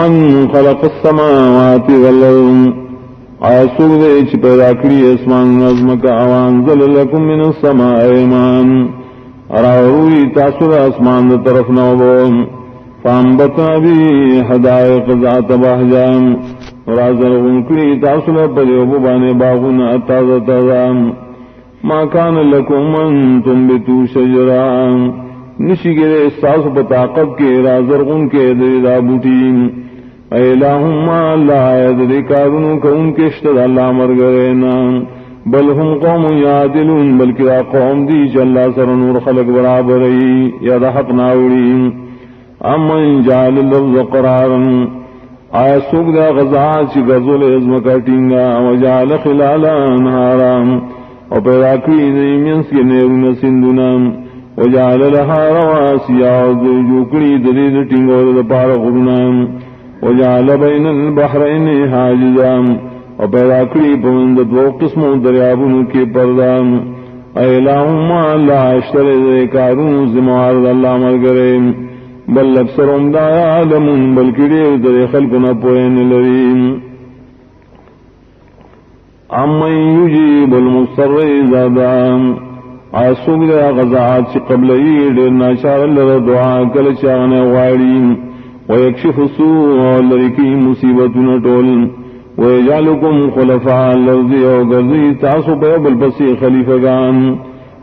من خلق السماوات والارض آسوک دے چھ پیدا کری اسمان نظم کا وانزل لکم من السماء ایمان اراوی تاثر اسمان دا طرف نوبو فانبتنا بی حدائق ذات بحجام رازل غنکری تاثر پریوبو بانے باغنا تازہ تازہ ما کان لکم ان تنبتو شجران نشی گرے استاس بطاقت کے رازرغن کے دریدہ بوٹین ایلہم اللہ یدری کارنو کا ان کے اشتد اللہ مرگرینا بل ہم قوم یادلون بلکہ قوم دی چا اللہ سر نور خلق برابری یا دا حق ناوری امن جعل اللفظ قرارا آیا سوک دا غزا چی گزول ازمکا ٹینگا وجعل خلالا انہارا و پیدا کری نیمینس کے نیرون سندنا وجعل لها رواسیا وزوجوکری دلید ٹینگو دا پار غرنا وجعل بین البحرین حاجزا و پیدا کری پمند دو قسم دریابن کے پردام ایلہم اللہ اشتر ذکارون زموارد اللہ مرگرے بل اکثرهم لا یعلمون بلکہ دیر در خلقنا پوین لریم امن یجیب المضطر اذا دعا آسوک دیا غزاعات چی قبلی دیر ناچار اللہ دعا کل چاگنے غاریم ویکشف السوء لرکی مصیبتنا طول ویجعلکم خلفاء الارض وگرزی تاسو پیبل پسی خلیفگان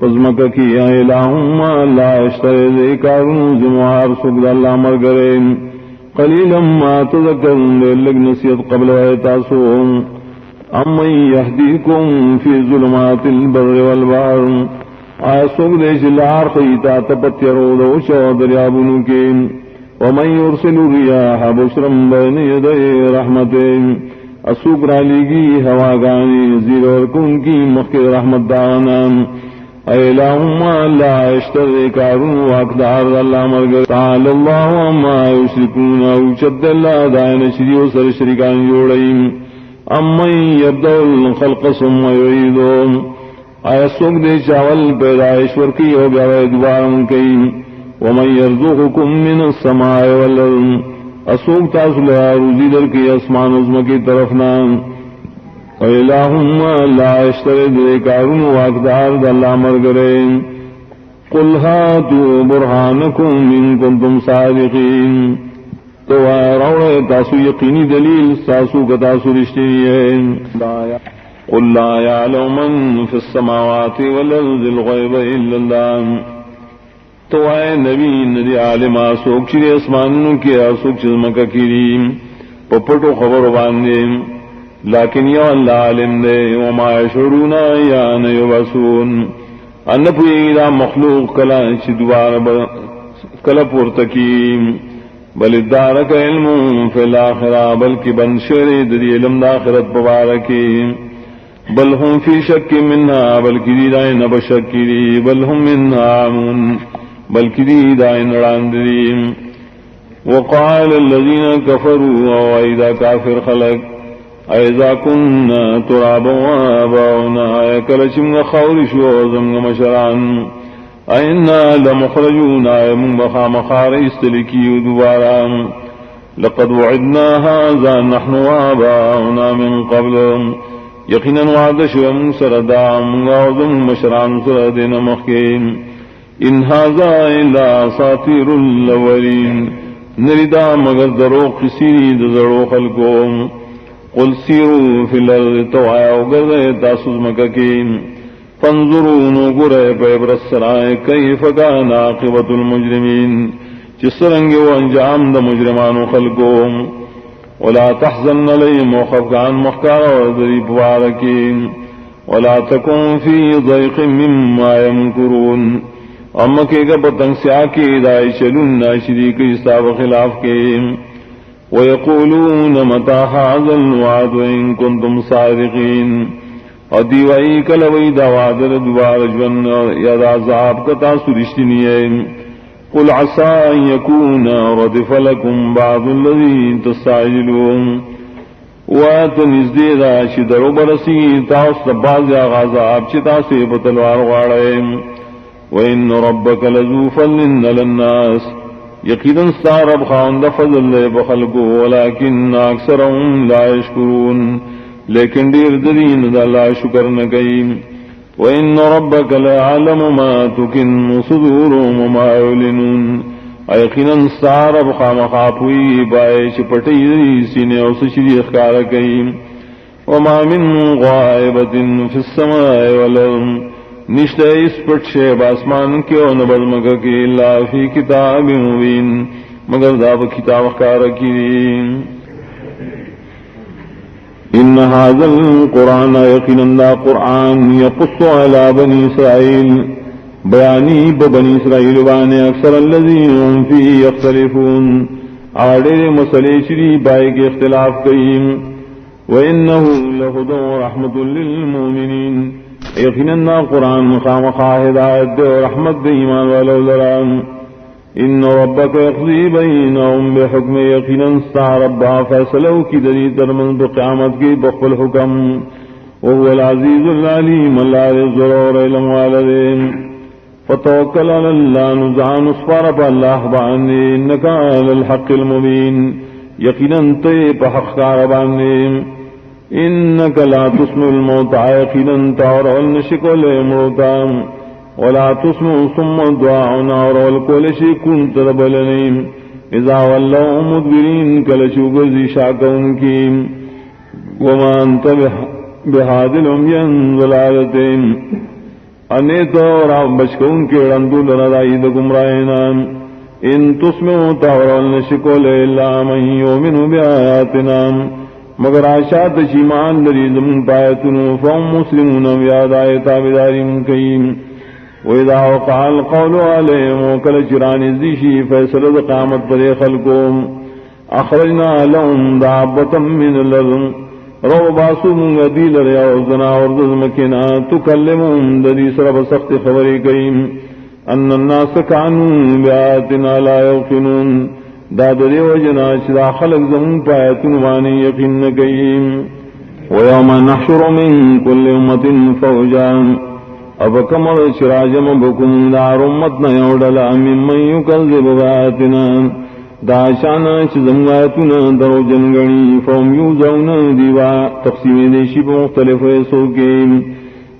پزمکہ کی الہم اللہ اشتر ذکارون زموار سکد اللہ مرگرین قلیلا ما تذکرون لگ نصیت قبل ویتاسو امن یهدیکم فی ظلمات البر والبحر آیا سکد اشلار خیتا تپتیرو دوشو دریابنو کے ومن يرسل الرياح بشرا بين يدي رحمته اسوک رالیگی ہواگانی زیر ورکن کی مخی رحمت دانا ایلہم اللہ اشتر کارون واقدار اللہ مرگر تعالی اللہ اما یشرکون اوچد اللہ دائن شریع سر شرکان جوڑیم امن یبدو الخلق ثم یعیدون آیا سوک دے چاول پیدائشور کی ہو گیا دوبارن کی ومن يرزقكم من السماء والارض اسوک تاسل روزی در کی اسمان عظم کی طرفنا وإلہم لا اشترد ذکارون واقدار داللہ مرگرین قل هاتوا برهانکم ان کنتم صادقین تو روڑے تاسو یقینی دلیل تاسو کا تاسو رشتینی ہے قل لا يعلم من في السماوات والارض الغیب الا اللہ تو آئے نبی ندی عالم آسوک چری اسمانوں کی آسوک چزمکا کریم پپٹو خبر باندے لیکن یا اللہ عالم دے وما یشعرون ایان یبعثون ان پوئی دا مخلوق کلا چی دوبارہ کلا پورتکیم بل ادارک علم فی الاخرہ بلکہ بنشر دی علم دا آخرت پبارکی بل ہم فی شک منہا بلکہ دی دائن بشکری بل ہم منہا عمون بلکہ دی دائن راندریم وقال الذین کفروا وائدہ کافر خلق ایذا کننا ترابا وآباؤنا کلچم خورش وزمگ مشران اینا لمخرجون من بخا مخار استلکی دوبارا لقد وعدنا هذا نحن وآباؤنا من قبل یقینا وعدش ومن سردام وزمگ مشران سردین مخیم ان هذا الا اساطیر الاولین نریدا مگر درو قصیری دزرو خلقوم قل سیروا فی الارض تو آیا اگر تاسوز مککین فانظروا نگرے پیبرس سرائے کیف کان عاقبت المجرمین جس رنگ و انجام دا مجرمان خلقوم ولا تحزن علیہم وخفقان مخکار وردری پوارکین ولا تکن فی ضیق مما یمکرون اما کے گا پتنگ سیا کی دائی چلون ناشری کی استاب خلاف کے ویقولون متا هذا الوعد ان کنتم صادقین اور دیوائی کلوئی دا وعدر دوار جون یا دا عذاب کتا سرشتنی ہے قل عسى ان يكون ردف لكم بعض الذي تستعجلون وات نزدیدا چی درو برسی تاست باز عذاب چی تاسی بتلوار غاڑے وَإِنَّ رَبَّكَ لَذُو فَضْلٍ عَلَى النَّاسِ یقیناً ستا رب خواندہ فضل لے بخلقو ولیکن اکثرهم لا یشکرون لیکن دیر دین دا اللہ شکر نکئی وَإِنَّ رَبَّكَ لَيَعْلَمُ مَا تُكِنُّ صُدُورُهُمْ وَمَا يُعْلِنُونَ ایقیناً ستا رب خامخاپوئی پائے چپٹی سینے اور سچری اخکار کئی وَمَا مِن غَائِبَةٍ فِي السَّمَاءِ وَالْأَرْضِ نشتے اس پٹشے باسمان کے اور نبضمک کی اللہ فی کتاب مبین مگر داب کتاب اخکار کی ان هذا القرآن یقینا قرآن یقص علی بنی اسرائیل بیانی بنی اسرائیل بان اکثر الذین هم فی یختلفون آڑے مسئلے شری بائے کے اختلاف کئیم وَإِنَّهُ لَهُدًى وَرَحْمَةٌ لِّلْمُؤْمِنِينَ یقیناً قرآن خامخواہ ہدایت دے اور رحمت دے ایمان والو لرام ان ربک یقضی بینہم بحکم یقیناً ستا ربا فیصلو کی دری ترمن بقیامت کی بخل حکم وهو العزیز العلیم اللہ ضرور علم والدین فتوکل علی اللہ نزعان اسفار پا اللہ باندے انکا علی الحق المبین یقیناً تے پا حق کارباندے انك لا تسمع الموتى يقينا تعرى النشكل موتا ولا تسمع ثم دعاءنا والكل شيء كنت ربلني اذا ولوا مدبرين كلشوغزي شاكون كيم وما انت بهذه العمي ضلالتين انيتو رب بشكون کے رندو لردائی گمراہینا ان تسمع تعرى النشكل الا من يؤمن بآياتنا مگر آشات شیمان لریزم پایتنو فهم مسلمون ویاد آیتا بداریم کئیم وَإِذَا وَقَعَ الْقَوْلُ عَلَيْهِمْ وَكَلَ چران ازدیشی فیصلت قامت پر خلقوم اخرجنا لهم دعبتا من الارض رو باسو منگا دیل ریا وزنا وردز مکنا تکلمون دری سرب سخت خبری کئیم ان الناس کانون بیاتنا لا یوقنون دادری وجنا چرا خلق زمون پایتن وانی یقین نکیم ویوم نحشر من کل امت فوجا اب کمر چرا جم بکم دار امتنا یوڈلا ممن یکذب بآیاتنا دا شانا چزم آیتنا درو جنگنی فهم یوزون دیوا تقسیم دیشی پا مختلف ایسو کے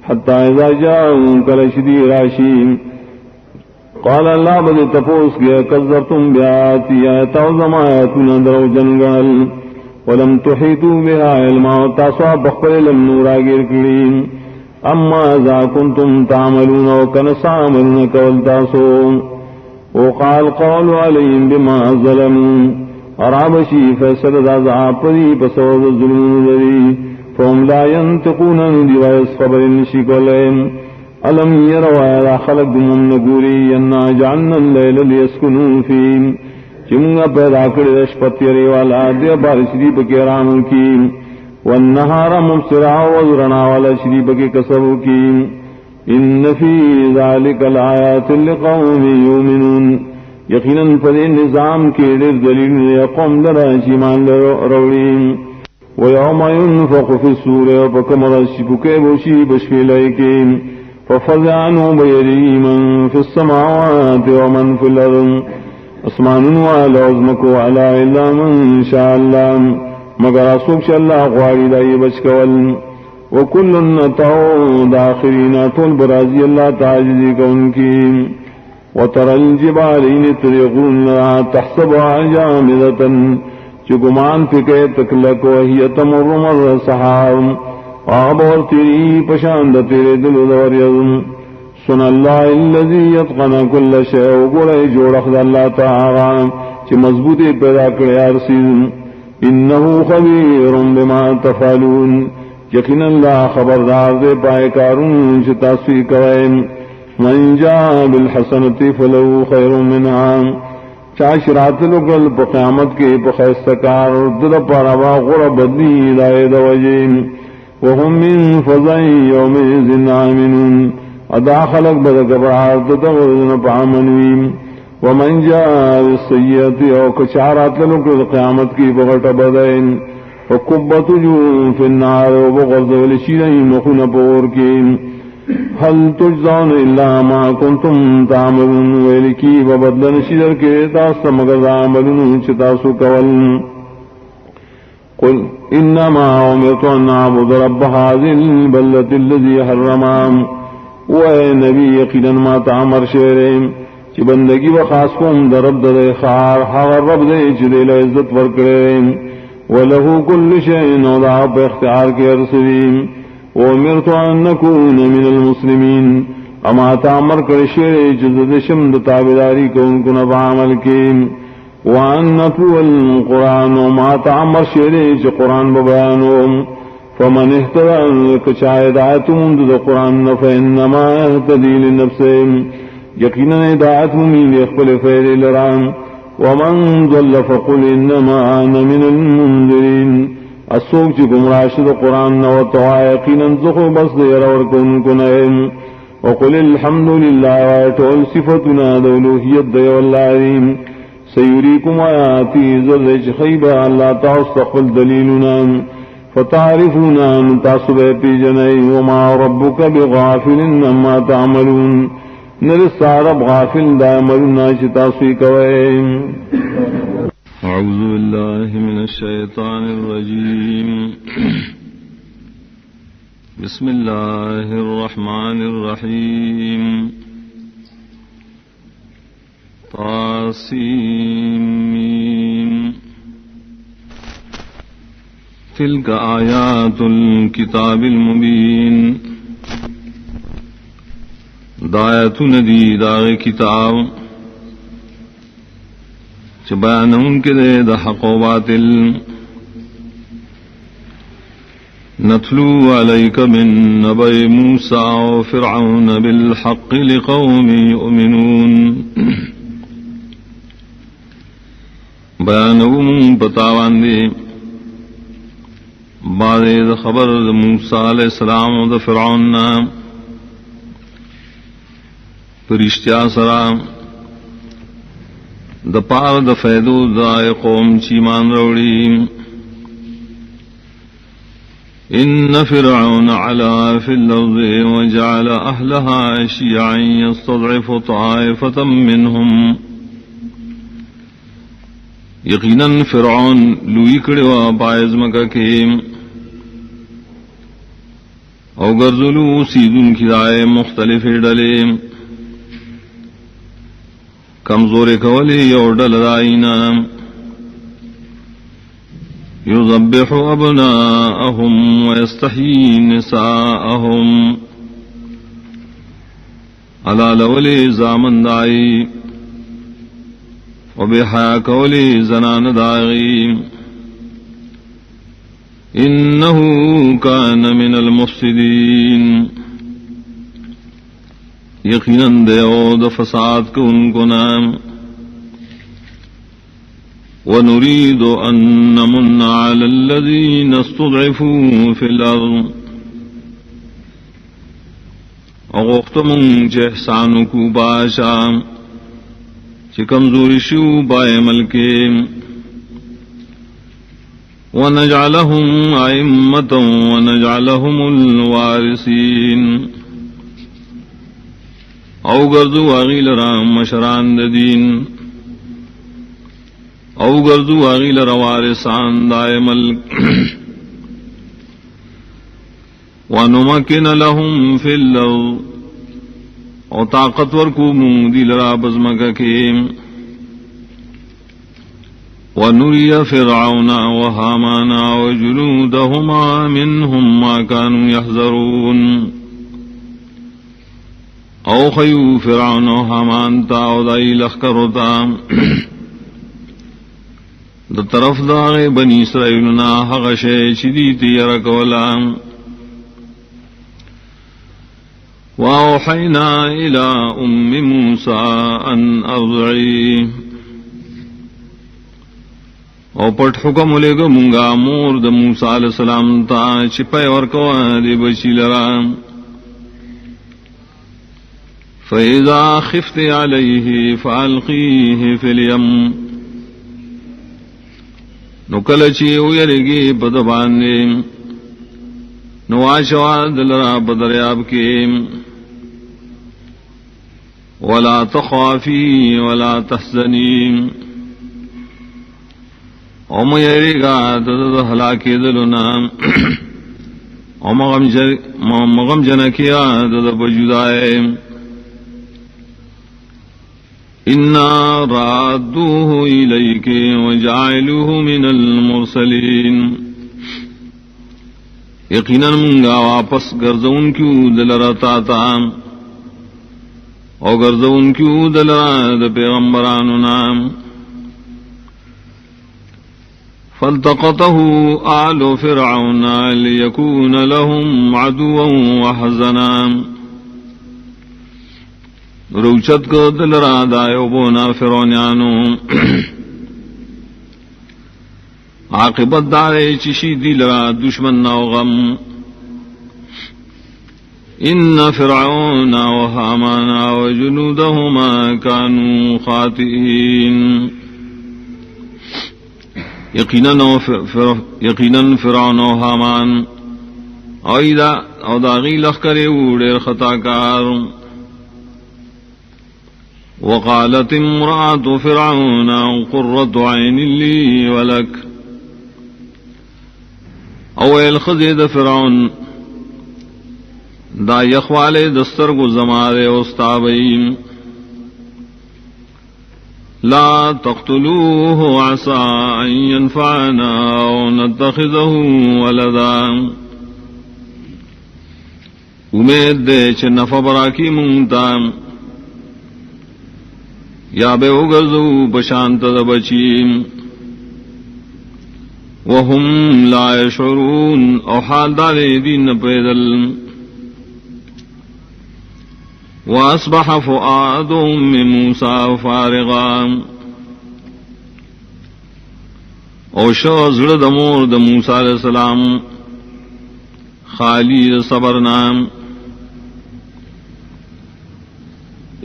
حتی اذا جاؤن کلشدی راشیم قال اللہ بدے تپوس گیا کذبتم بیاتی آیتا زمایتنا درو جنگل ولم تحیطوا بها علما تاسوا بخبر لم نورا گر کریم اما اذا کنتم تعملون وکنسا عملون کولتاسو وقال قول علیہم بما ظلموا عرابشی فیصل دا زعاپری پسود ظلم ذری فهم لا ينتقون دیوائس خبر نشی کولیم علم يروا يا خلق دمم نگوری انا جعلنا اللیل لیسکنون فیم چمگا پیدا کردش پتیری والا دیا بار شریب کے رانو کی والنہار مبصرا وزرنا والا شریب کے کسبو کی ان فی ذالک الآیات لقوم یومنون یقیناً پر نظام کے دلیل قوم لرا شیمان روڑیم ویوم ينفق فی السور وکمر شبکے بوشی بشفیلائی کے ففزع عنه بيده من في السماوات ومن في الأرض اسمان والعظمك وعلى إلا من شاء الله مگر اسوک شاء الله غواری دائی بچکول وكل نتعو داخرین طول برازی اللہ تعجزی کون کی وترى الجبالين تريقون تحسبها جامدة چکمان فکے تکلک وهي تمر مر سحاب آب اور تیری پشاند تیرے دل دور یزم سن اللہ اللذی یتقن کل شیء گوڑے جوڑ اخد اللہ تعالی چی مضبوطی پیدا کرے ارسیزم انہو خبیر بما تفعلون یقین اللہ خبردار دے پائے کارون چی تاسوی کوئے من جا بالحسنتی فلو خیر منعام چاشرات لکل پا قیامت کے پا خیستکار دل پاروا غور بدلی دائے دوجیم وهم من فضع يومئذ آمنون ادا خلق بدکبرات تغرزن پامنویم ومن جاء بالسیئت او کچارات لنکر قیامت کی بغٹ بدین فکبت جو فی النار و بغرز ولشیدئی مخون پور کی هل تجزون الا ما كنتم تعملون ویلکی و بدلن شدر کے تاستا مگر عملون چتاسو کول قل انما امرت ان اعبد رب هذه البلدة الذي حرمها و نبی یقینا ما تعمر شعریم چی بندگی و خاص کوم در رب در خار حغر رب دے چی دے لعزت ورکریم ولہو کل شئین و دعا پہ اختیار کے ارسلیم وامرت ان نکون من المسلمین اما تعمر کر شعر چی شمد تابداری کو ان کو نفع عمل کیم وان نتلو القرآن وما تعمر شعر چی قرآن ببیانوم فمن اهتدى کچائد آیتم دو قرآن فإنما اهتدی لنفسهم یقینا ہدایت ممین اخبل فیر لرام ومن ضل فقل انما انا من المنذرین السوق چی گمراشد قرآن نوتوا یقینا زخو بس دیر ورکن کنائم وقل الحمدللہ ویتول صفتنا دولوحیت دی واللہیم سیوریکم آیاتی زرچ خیبا اللہ تاستقبل دلیلنا فتعرفونا نتاسب پی جنئی وما ربک بغافل انما تعملون نرسارب غافل دائمرنا چتاسوی کوئے اعوذ باللہ من الشیطان الرجیم بسم اللہ الرحمن الرحیم طاسیم تلک آیات الکتاب المبین دایت ندی داغ کتاب چبان ان کے دے دا حق و باطل نتلو علیک من نبی موسیٰ و فرعون بالحق لقوم یؤمنون بیانو من پتاوان دے بعد دا خبر دا موسیٰ علیہ السلام و دا فرعون نام پرشتیا سرام دا پار دا فیدو دا قوم چیمان روڑی ان فرعون علا فی الارض وجعل اہلها شیعا یستضعف طائفة منهم یقینا فرعون لوی کڑوا پائز مکہ کے او گرزلو سیدن کی رائے مختلف ڈلے کمزور کولی یو ڈل دائینا یذبح ابناءهم ویستحیی نساءهم علا لولی زامن دائی وبحیا کولی زنان داغی انہو کان من المفسدین یقیناً دیو دا فساد کو ان کو نام وَنُرِيدُ أَن نَّمُنَّ عَلَى الَّذِينَ اسْتُضْعِفُوا فِي الْأَرْضِ اغوختمون چہ احسانو کو باشا چہ کمزوری شو بائے ملکے وَنَجْعَلَهُمْ أَئِمَّةً وَنَجْعَلَهُمُ الْوَارِثِينَ او گردو آغیل رام مشران دین او گردو آغیل روارسان دائے ملک وَنُمَكِّنَ لَهُمْ فِي الْأَرْضِ او طاقتور کو مودی لرا بزمکہ کے وَنُرِيَ فِرْعَوْنَ وَهَامَانَ وَجُنُودَهُمَا مِنْهُمْ مَا كَانُوا يَحْذَرُونَ او خیو فرعون و حامان تا او دائی لخکر ہوتا دا طرف داغ بنی اسرائیلنا حق شے چیدی تیر کولا وَأَوْحَيْنَا إِلَىٰ أُمِّ مُوسَىٰ أَنْ أَرْضِعِيهِ او پٹ حکم لے گا منگا مور دا موسیٰ علیہ السلام تا چپے ورکوا دے بچی لرام فَإِذَا خِفْتِ عَلَيْهِ فَأَلْقِيهِ فِي الْيَمِّ نو کلچی او یرگی بدبانے نواشوا دلرا بدریاب کے ولا تخافی ولا تحزنی او میری گا دد ہلاکی دلنا او مغم جنکیا دد بجدائے انا رادوه الیک وجعلوه من المرسلین یقیناً منگا واپس گرزون کیوں دلرتا تا او گرزون کیوں دلرا د پیغمبرانو نام فالتقطه آل فرعون ليكون لهم عدوا وحزنا روچت کو دلرا دایو بونا فرعونانو عاقبت دارے چشی دلرا دشمن نو غم ان فرعون وهامان وجنودهما كانوا خاطئين یقیناً فرعون و حامان او داغی لخکرے اوڑے خطاکار وقالت امرأة فرعون قرة عين لي ولك اویل خزید فرعون دا یخوالے دستر کو زمارے استابئیم لا تقتلوه عسى ان ينفعنا او نتخذه ولدا امید دے چھ نفع براکی منگتا یا بے اگرزو بشانت دبچیم وهم لا يشعرون او حال دارے دین پیدل واصبح فؤاد ام موسى فارغا او شو زړه د مور د موسی علیہ السلام خالی صبر نام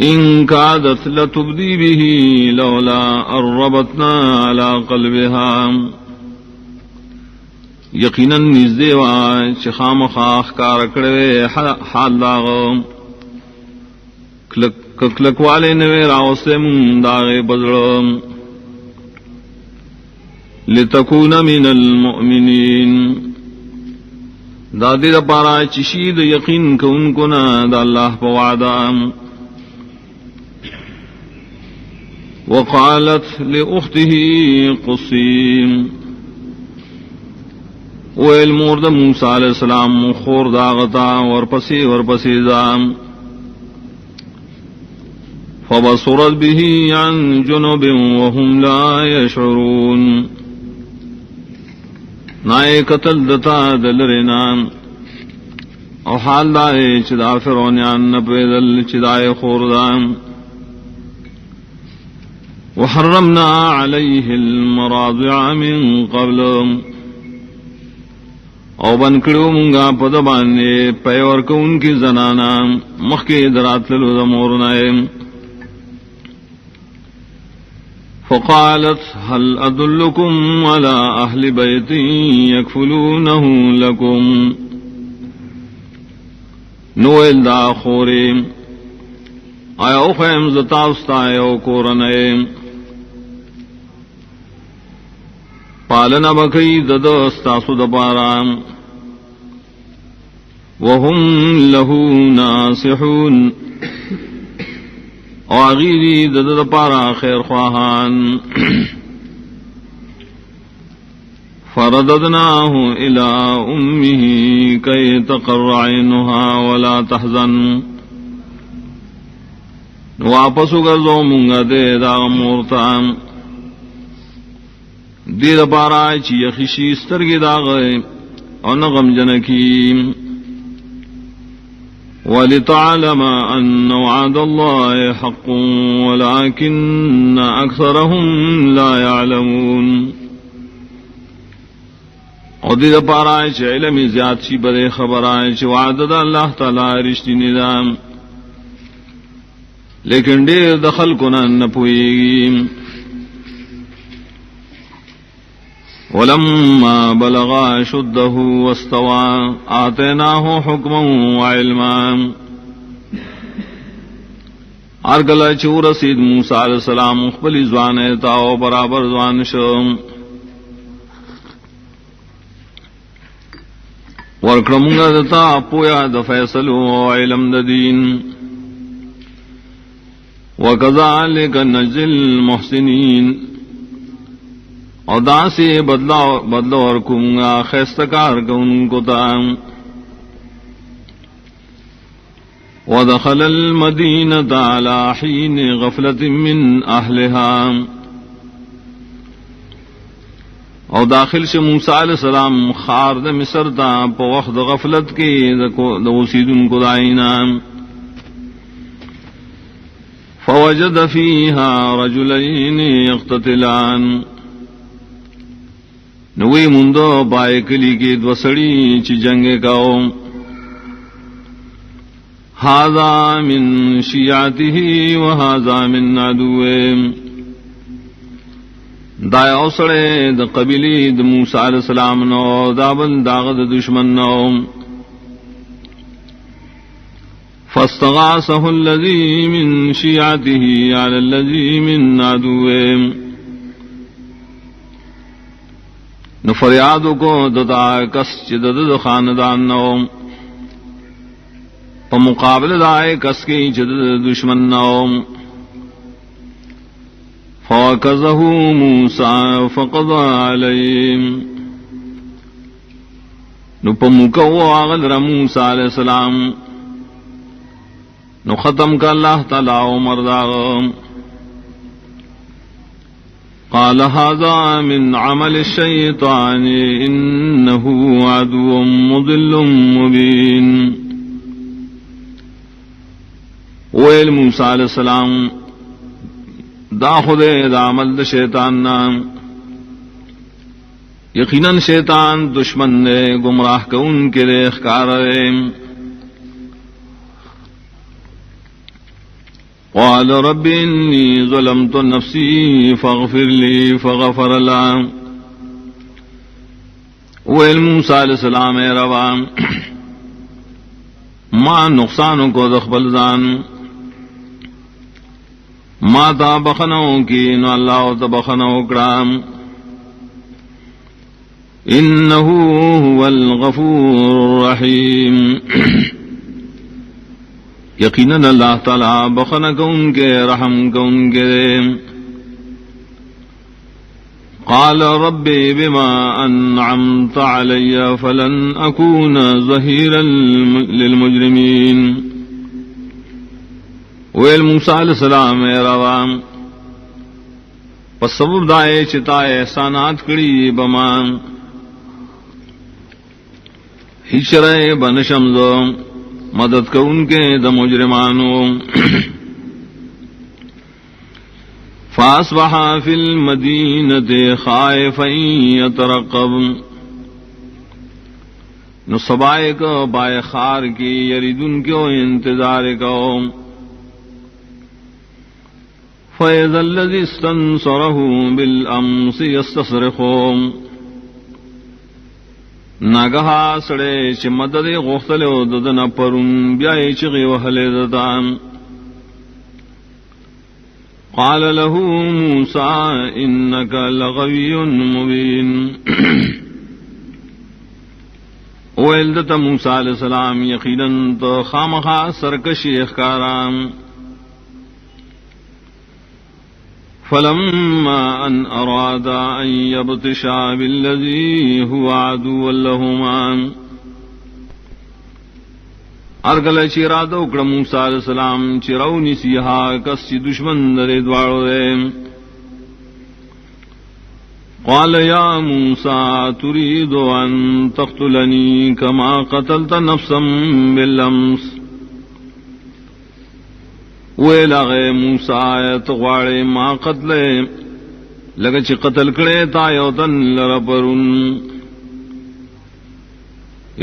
ان كادت لتبدي به لولا ربطنا على قلبها یقیناً نزدے وا چې خامخا ښکار کړی حال داغو کلک والے نوے راوسے من داغے بدڑم لتکون من المؤمنین دادی دا پارا چشید یقین کو ان کو نا دا اللہ پا وعدام وقالت لأخته قصیم ویل مورد موسیٰ علیہ السلام خور داغتا ورپسی دام فبصرت به عن جنوب وهم لا يشعرون نائے قتل دتا دلرنا او حال دائے چدا فرعونیان نپیدل چدائے خوردان وحرمنا عليه المراضع من قبل او بنکڑو منگا پدبانے پیور کو ان کی زنانا مخی درات للو دمورنائے فقالت هل أدلكم على أهل بيت يكفلونه لكم نویل دا خوریم آیا اخیم زتاوستایو کورنیم پالنا بکی ددستاسو دپارام وهم له ناصحون آغیری دد پارا خیر خواہان فرددناه الى امه كي تقر عينها ولا تحزن واپس گردو منگا دے دا مورتا دید پارا چی یخشی سترگی دا گئے اور نغم جنکیم وَلِتَعْلَمَ أَنَّ وَعْدَ اللَّهِ حَقٌّ وَلَكِنَّ أَكْثَرَهُمْ لَا يَعْلَمُونَ اور دید پارائے چھ علمی زیاد چی برے خبرائے چھ وعدہ دا اللہ تعالی رشتی نظام لیکن دیر دخل کنن نپوئیگی ولما بلغ أشده واستوى آتيناه حكما وعلما ارگلا چور رسید موسیٰ علیہ السلام مخبلی زوان تاو برابر زوان شم ورکڑمونگا دتا پویا د فیصلو علم د دین وکذالک نجزی المحسنین اور دا سے بدلا ورکونگا خیستکار کن کو تام ودخل المدینة على حين غفلة من أهلها او داخل سے موسیٰ علیہ السلام خار دا مصر تا پا وقت غفلت کے دا وسیدن کو دائینا فوجد فيها رجلين يقتتلان نوی مندو پائے کلی کے دوسڑی چی جنگے کاؤ هذا من شیعته وهذا من عدوه دا اوسڑے دا قبیلی دا موسیٰ علیہ السلام نو دا بل داغ دا دشمن نو فاستغاثه الذي من شیعته على الذي من عدوه نو فریادو کو دتا کس چی دا خاندان نو پا مقابل دائے کس کی جدد دشمن نوم فوکزہ موسیٰ فقضى علیہم نو پا مکو آغل را موسیٰ علیہ السلام نو ختم کا اللہ تعالی عمر داغم قال هذا من عمل الشیطان انه عدو مضل مبین ویل موسیٰ علیہ السلام دا خودے دا عمل دا شیطان نام یقیناً شیطان دشمن دے گمراہ کا ان کے دے اخکار دے قال رب انی ظلمت نفسی فاغفر لی فغفر لا ویل موسیٰ علیہ السلام اے ربا ما نقصانوں کو دخبل دان ما تا بخنو کی نو اللہ تا بخنو کرام انہو هو الغفور الرحیم یقیناً اللہ تعالی بخن کون کے رحم کون کے قال رب بما انعمت علی فلن اکون ظہیرا للمجرمین ویل موسیٰ علیہ السلام اے روام پس سبب دائے چتائے احسانات کری بمان ہچرے بنشمزو مدد کو ان کے دا مجرمانو فاصبح فی المدینۃ خائفا یترقب نو سبائے کو بائے خار کی یریدن کیوں انتظار کو فَإِذَا الَّذِي اسْتَنصَرَهُ بِالْأَمْسِ يَسْتَصْرِخُ ناگہا سڑے چھ مدد غختلے ددن پرن بیائی چغی وحلے ددان قال له موسیٰ إِنَّكَ لَغَوِيٌّ مُبِينٌ ویلدت موسیٰ علیہ السلام یقیناً تو خامخا سرکشی اخکارام فلما ان اراد ان يبطشا بالذي هو عدو لهما ارگل چیرادو کڑ موسیٰ علیہ السلام چیرونی سیہا کس چی دشمن درے دوارو دے قال یا موسیٰ تريد ان تقتلنی کما قتلت نفسا بالامس ویلا غے موسیٰ تغواڑے ما قتلے لگا چی قتل کرے تا یوتن لرپرن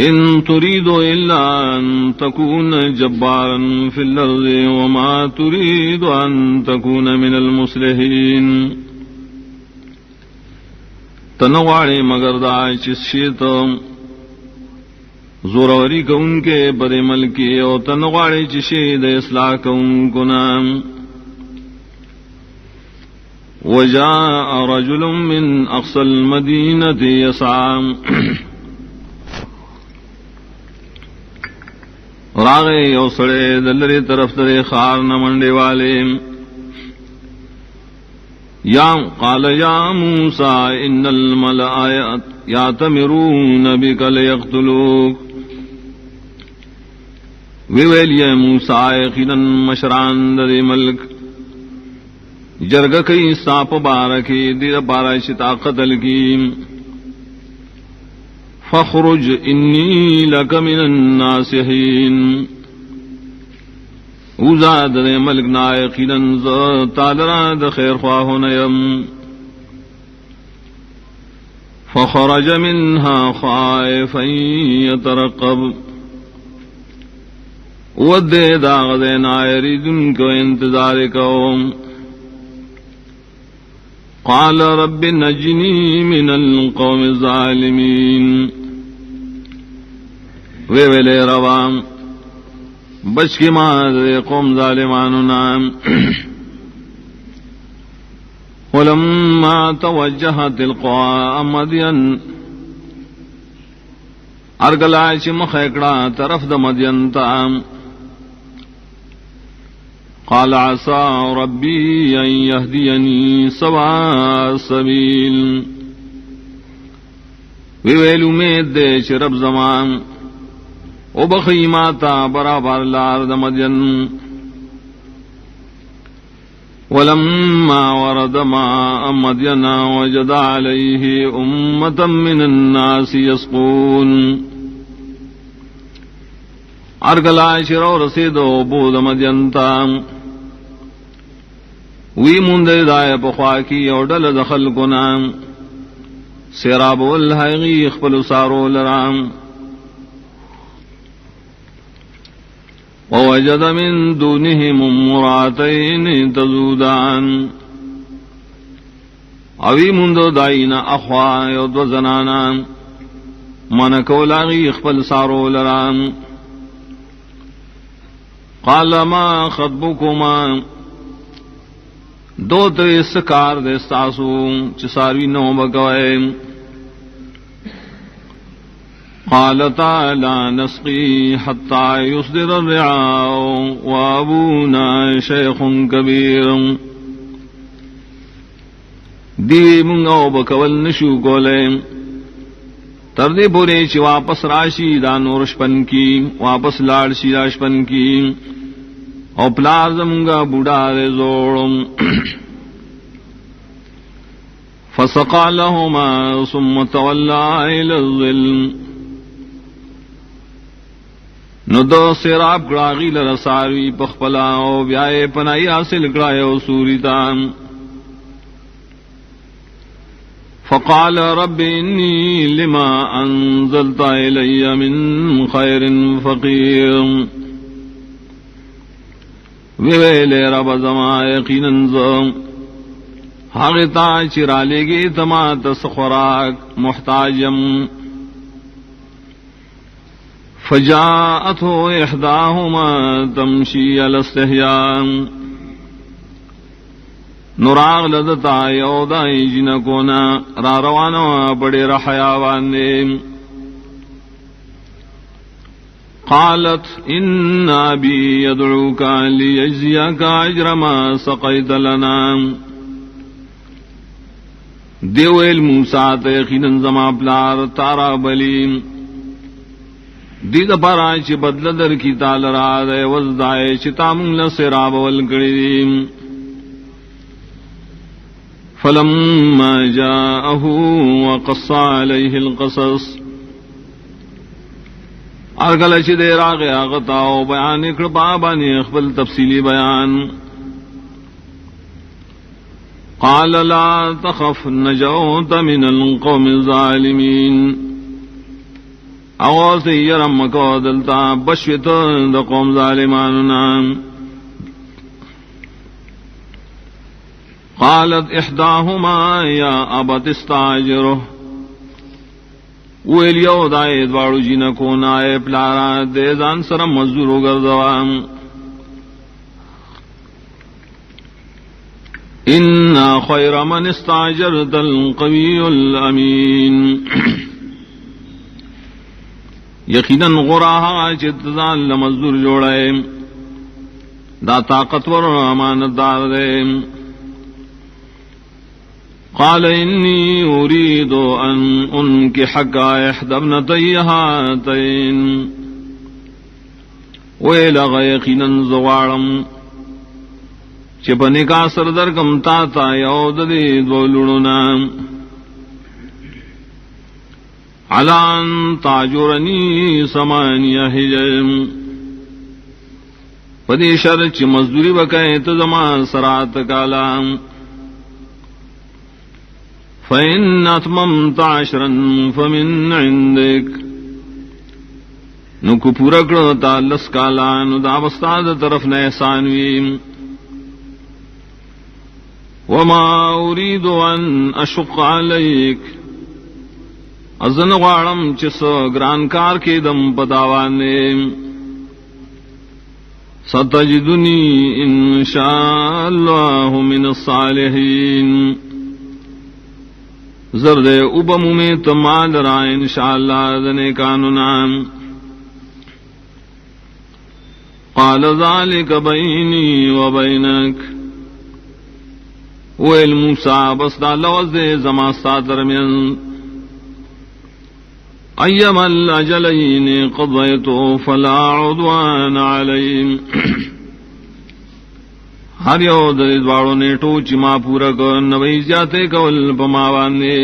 ان تريد الا ان تكون جبارا في الارض وما تريد ان تكون من المصلحين تنواڑے مگر دا چشیت زوروری کو ان کے بد ملکی اور تنواڑے چشید اصلاح کو ان کو نام وجاء رجل من اقصى المدينة يسعى راغے یو سڑے دلری طرف ترے خار نہ منڈے والے یا قال یا موسیٰ ان الملأ یاتمرون بک لیقتلوک ویویلی موسیٰ یقیناً مشران در ملک جرگ کئی ساپ بارکی دیر بارا شتا قتل کی فخرج انی لک من الناصحین اوزاد در ملک نائقیناً تالرا د خیر خواہن یم فخرج منها خائفا یترقب ودے داغ دینا یریدن کو انتظار قوم قال رب نجنی من القوم الظالمین ویلے روام بچ کی ماں قوم ظالمانو نام ولما توجہ تلقاء مدین ارگلا چمخ اکڑا طرف د مدین تام قال عسى ربي أن يهديني سواء السبيل ویل امید دے شرب زمان او بخیماتا برابر لارد مدین ولما ورد ماء مدین وجد عليه أمة من الناس يسقون ارگلا شرو رسیدو بود مدین تام وی مندر دائے پخوا کی اور ڈل دخل کو نام سیراب والحیغی اخبل سارو لرام ووجد من دونهم امراتین تزودان اوی مندر دائینا اخوا یود زنانا منکو لاغی اخبل سارو لرام قال ما خطبکما دو تو اس کار دے ساسو چساروی نو بگوئے قالتا لا نسقی حتی یصدر الرعاء وابونا شیخ کبیر دی منگو بکول نشو گولے تردی پوری چی واپس راشی دا نورشپن کی واپس لاڑشی راشپن کی او پلار زمگا بوڑا دے زوڑم فسقا لهما ثم تولى الى الظل نو دو سیراب گراغی لرساروی پخپلا او بیائے پنائی حاصل گرائے او سوریتان فقال رب انی لما انزلت الی من خیر فقیر ویلے رب زما یقیناً زم حاغتا چرالے گی تما تسخراک محتاجم فجاءته احداهما تمشي على استحياء نراغ لدتا یودائی جنکونا را روانا بڑے رحیاوان دے قالت ان ابی یدعوک لیجزیک اجر ما سقیت لنا دیویل موسیٰ تیقیناً زما پلار تارا بلیم دید پارا چی بدل در کی تال را دے وزدائے چی تامن لسراب والکڑیم فلما جاءه وقص عليه القصص ارگل چی دیر آگے آغتاو بیان اکڑ بابانی اخبل تفصیلی بیان قال لا تخف نجوت من القوم الظالمین اواز یرم کو دلتا بشوت دا قوم ظالماننا قالت احداهما یا ابت استاجره ویلیو دائے دوارو جینکو نائے پلارا دے زان سر مزدورو گردوام ان خیر من استعجرت القوی الامین یقیناً غراہا چتزان لمزدور جوڑے دا طاقتور امانت دار دے قال انی اريد ان انکحک احدی ابنتی ہاتین ویلغ یقیناً زوارم چپنے کا سردر کم تا یود دے دولڑنا علان تاجرنی سمانی حجم پدی شرچ مزدوری بکے تزما سرات کالام فإن أتممت عشرا فمن عندك نکو پورا کرو تا لس کالان دا بستاد طرف نیسان ویم وما أريد أن أشق عليك ازن غارم چس گران کار کے دم پتاوانے ستجدنی انشاء اللہ من الصالحین زرد ابم میں تمال را انشاءاللہ دنے کانونام قال ذلك بینی و بینک ویل موسیٰ بس دا لوز زما ستا درمیان ایما الاجلین قضیتو فلا عدوان علیم ہر یو در دوارو نیٹو چما پورا کر نوی جاتے کول پماوانے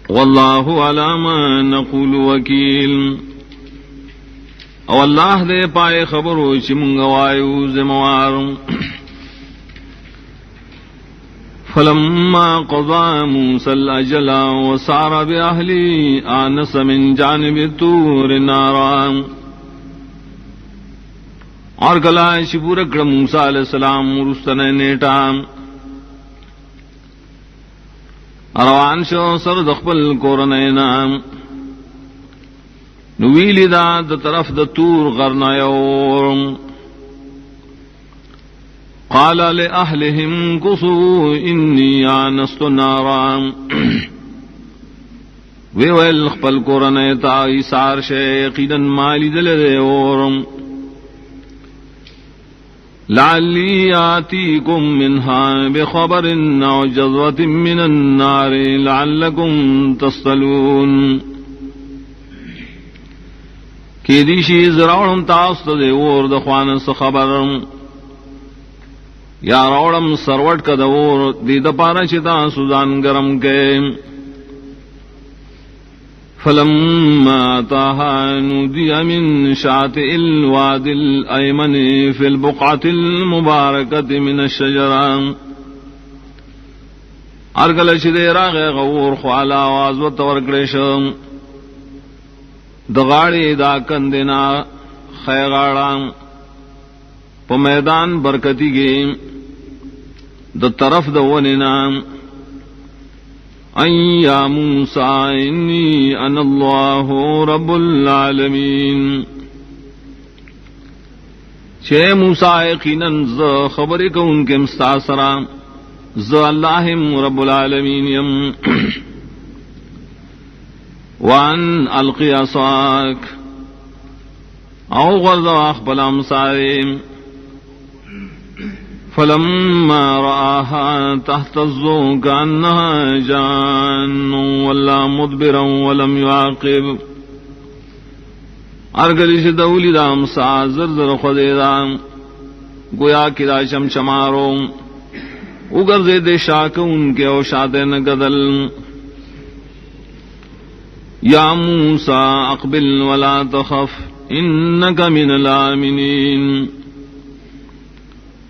واللہ علی ما نقول وکیل او اللہ دے پائے خبرو چمنگوائیو زموار فلما قضى موسى الأجل وسار بأهله آنس من جانب الطور نارا اور کلا شپور اکڑ موسیٰ علیہ السلام رستن نیٹا اروان شو سر دخبل کورنینا نویلی دا طرف دا تور غرنایور قال لأهلهم قصوا إني آنست نارا ویویل خپل کورنیتا ایسار شیقیدن مالی دلدے اور لعلی آتیکم منها بخبر او جذوة من النار لعلکم تصطلون کی دیشی زراؤن تاست دے اور دخوانس خبرم یا روڑم سروٹ کا دور دید پارا چتا سوزان گرم کے فلما آتاها نودی من شاطئ الواد الایمن فی البقعة المبارکت من الشجران ارگل چدے راغ غور خوالا آواز و تورکڑیشم دغاڑی دا کندنا خیغاڑا پا میدان برکتی گی دا طرف دا وننا ان یا موسیٰ انی انا اللہ رب العالمین چھے موسیٰ یقیناً ز خبری کو ان کے مستاثرہ ز اللہ رب العالمین یم وان القی عصاک او غرد اخبل امساریم فلما رآها تهتز كأنها جان ولا مدبرا ولم يعاقب ارگلی دولی دام سا زرزر خدیدام گویا کی دا چمچمارو اگر زید شاک ان کے او شادن گدل یا موسیٰ اقبل ولا تخف انک من الامنین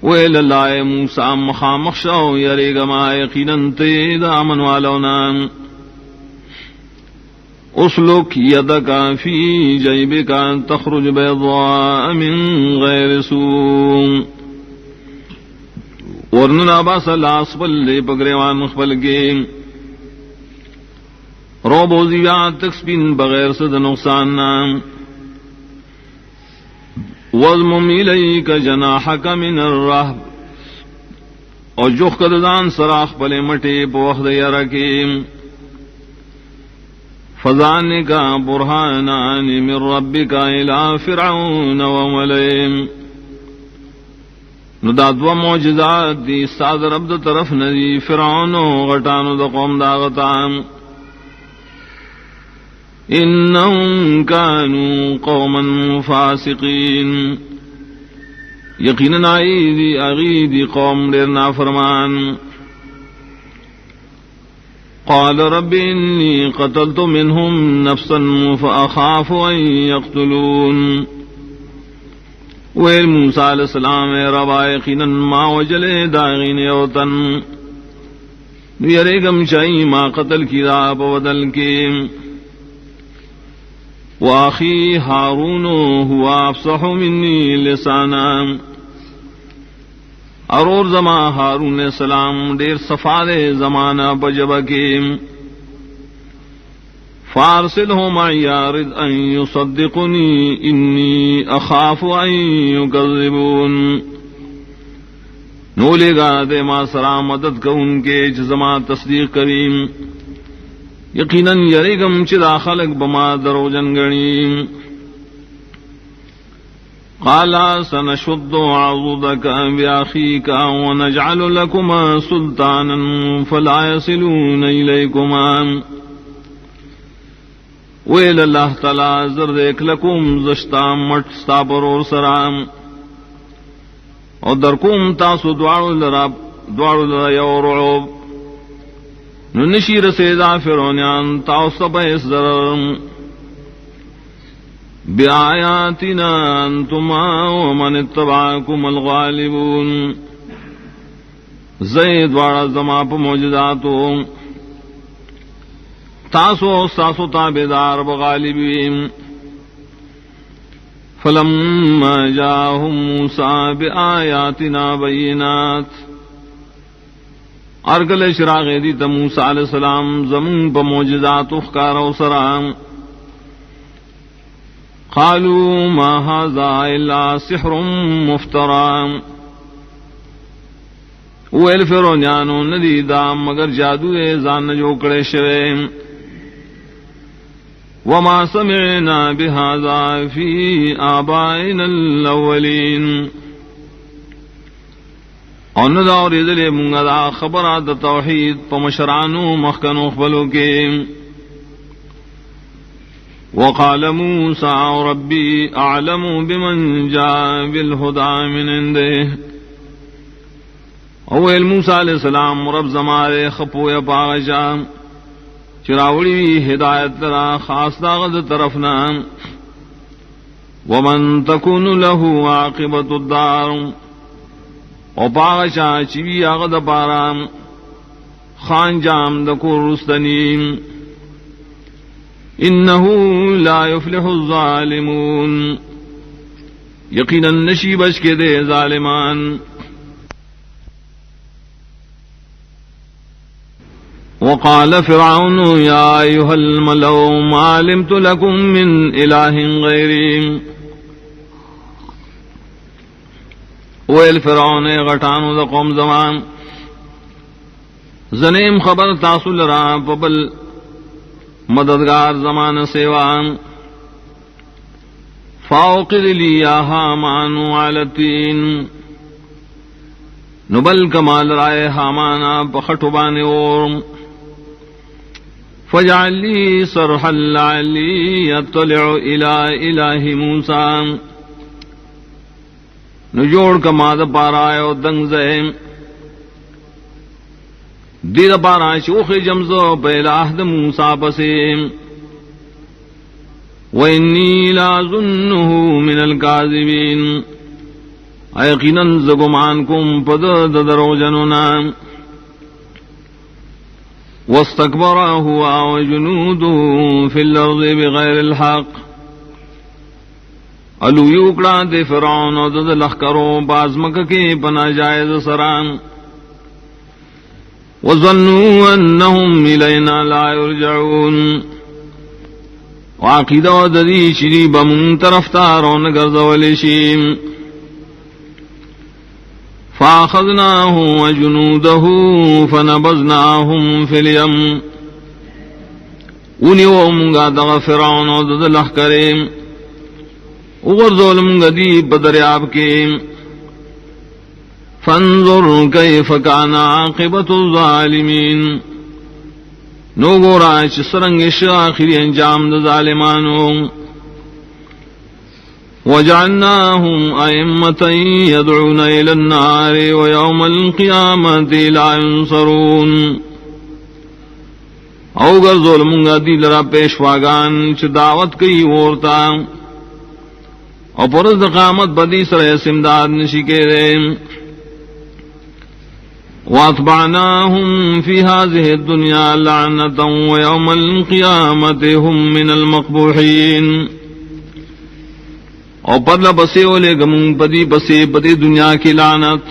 ویل اللہ موسیٰ مخامخ شو یریگ ما یقیناً تید امن والونا اسلک یدکا فی جیبکا تخرج بیضاء من غیر سوء ورننا باس لاس بلے پگریوان مخبل کے رو بوزیات تکسپین بغیر صد نقصان نام وَضْمُمْ إِلَيْكَ جَنَاحَكَ مِنَ الرَّهْبِ اور جوخ کددان سراخ پلے مٹے پوخد یرکیم فَذَانِكَ بُرْهَانَانِ مِنْ رَبِّكَ إِلَى فِرْعَوْنَ وَمَلَئِهِمْ نو دا دو معجزات دی استاد رب دا طرف ندی فرعون و غٹانو دا قوم دا غطام انہم کانو قوما فاسقین یقیناً آئی دی قوم دیر نافرمان قال رب انی قتلت منہم نفسا فاخاف ان یقتلون ویل موسیٰ علیہ السلام ربا یقیناً ما وجلے داغین یوتن یرگم چائی ما قتل کی راب ودل کے واخی ہارون ہوا افصح منی لسانا ارور زما ہارون علیہ السلام دیر صفاد زمانہ بجبہ کے فارسلہ معی یارد ان یصدقنی انی اخاف ان یکذبون نولے گا دے ما سرا مدد کا ان کے جزما تصدیق کریم یقیناً یریگم چدا خلق بما درو جنگنی قالا سنشد عضدک بیاخیک ونجعل لکما سلطانا فلا يصلون الیکما ویل اللہ تعالی زرد ایک لکم زشتا مٹ ستا پرور سرام اور درکم تاسو دوارو لرا یورعوب نشیر سیدا فرعونیان تاوسط بیس ضرر بآیاتنا انتما ومن اتبعاکم الغالبون زید وارا زما پا موجزاتو تاسو تابدار بغالبین فلما جاءهم موسیٰ بآیاتنا بینات ارگل شراغ دی تا موسیٰ علیہ السلام زمون پا موجزات اخکار و سرام قالوا ما هذا الا سحر مفترام ویل فرعونیانو ندی دا مگر جادو زان جوکڑے شویم وما سمعنا بهذا في آبائنا الاولین اور نداور ادلے منگا دا خبرات دا توحید پا مشرانو مخکنو خبلو کے وقال موسیٰ ربی اعلم بمن جاء بالہدا من عنده اویل موسیٰ علیہ السلام رب زمارے خپو یا پاغشا چراوڑی ہدایت ترا خاص داغد طرفنا ومن تکون له عاقبت الدار او پاغشا چوی آغد پارام خان جام دکور رستنیم انہو لا یفلح الظالمون یقینا نشیبش کے دے ظالمان وقال فرعون یا ایہا الملو ما علمت لکم من الہ غیریم ویل فرعون غٹانو دا قوم زمان زنیم خبر تاصل را پبل مددگار زمان سیوان فاوقد لی یا حامان علی التین نبل کمال رائے حامانا پخٹبان اور فجعل لی صرحا لعلی اطلع الى الہ موسیٰ نجوڑ کماد پارائے و دنگ زیم دیر پارائے شوخ جمزو پیلاہ دا موسیٰ پسیم وَإِنِّي لَأَظُنُّهُ مِنَ الْكَاذِبِينَ ایقیناً زگمان کم پد درو جنونا وَاسْتَكْبَرَ هُوَ وَجُنُودُهُ فِي الْأَرْضِ بِغَيْرِ الْحَقِّ علو یوکڑا دے فرعون و دد لخکرو بازمک کے پنا جائز سران وظنوا انهم الینا لا یرجعون وعقیدہ و ددی شری بمن طرف تارون گرزولیشیم فاخذناه وجنوده فنبذناهم في اليم انیو منگا دغ فرعون و دد لخکریم اغرزول منگا دی بدریاب کے فانظر کیف کان عاقبت الظالمین نو گورا چسرنگش آخری انجام د ظالمانوں وجعلناهم ائمة يدعون الى النار ويوم القيامة لا ينصرون او گرزول منگا دی لرا پیشواگان چ دعوت کی ورتا او پرز قیامت بدی سر اسمداد نشی کے رے واتبعناهم في هذه الدنيا لعنة ويوم القيامة هم من المقبوحين او پدلا بسے اولے گمون پدی بسے پدی دنیا کی لعنت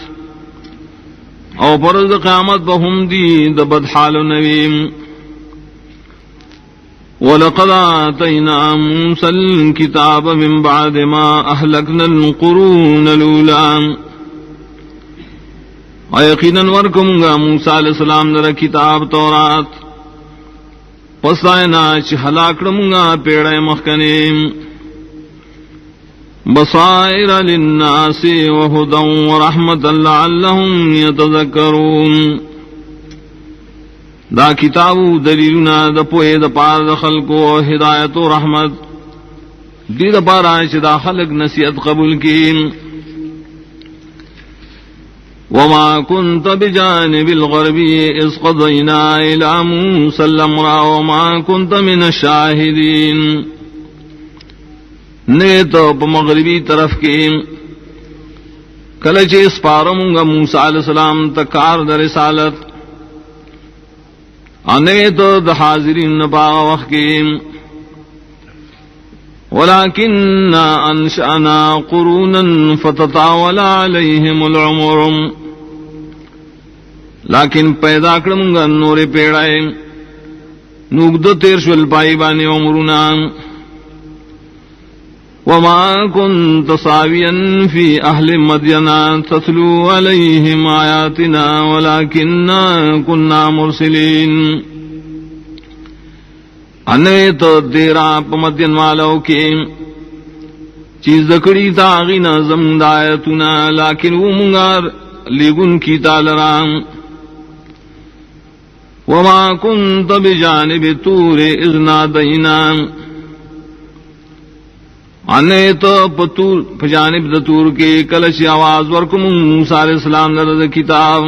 او پرز قیامت بہم دی دبد حال نویم وَلَقَدْ آتَيْنَا مُوسَى الْكِتَابَ مِنْ بَعْدِ مَا أَهْلَكْنَا الْقُرُونَ الْأُولَىٰ یقیناً ورکم گا موسیٰ علیہ السلام در کتاب تورات پس آئینا چھ ہلاکڑم گا پیڑ مخکنیم بصائر للناس وہدا ورحمتا لعلہم یتذکرون دا کتابو دلیلنا دا پوئے دا پار دا خلق و ہدایت و رحمت دی دا پار آئیچ دا خلق نصیحت قبول کیم وما كنت بجانب الغربي إذ قضينا إلى موسى الأمر وما كنت من الشاهدين نیتو پا مغربی طرف کی کلچ اسپارمونگا موسیٰ علیہ السلام تکار در رسالت انیتو دا حاضرین نپاغ وقت کی ولكننا انشأنا قرونا فتطاول عليهم العمر لیکن پیدا کرمگا نور پیڑائے نوگدو تیرشول پائی بانی عمرنا وما كنت صاويا في أهل مدينة تتلو عليهم آياتنا ولكننا كنا مرسلين انیت دیرا پا مدین والو کے چیز دکڑی تاغینا زمدایتنا لیکن وہ منگار لیگن کی تالرام وما كنت بجانب تور اذ نادینا انیت پا جانب دتور کے کلش آواز ورکم موسیٰ علیہ السلام در کتاب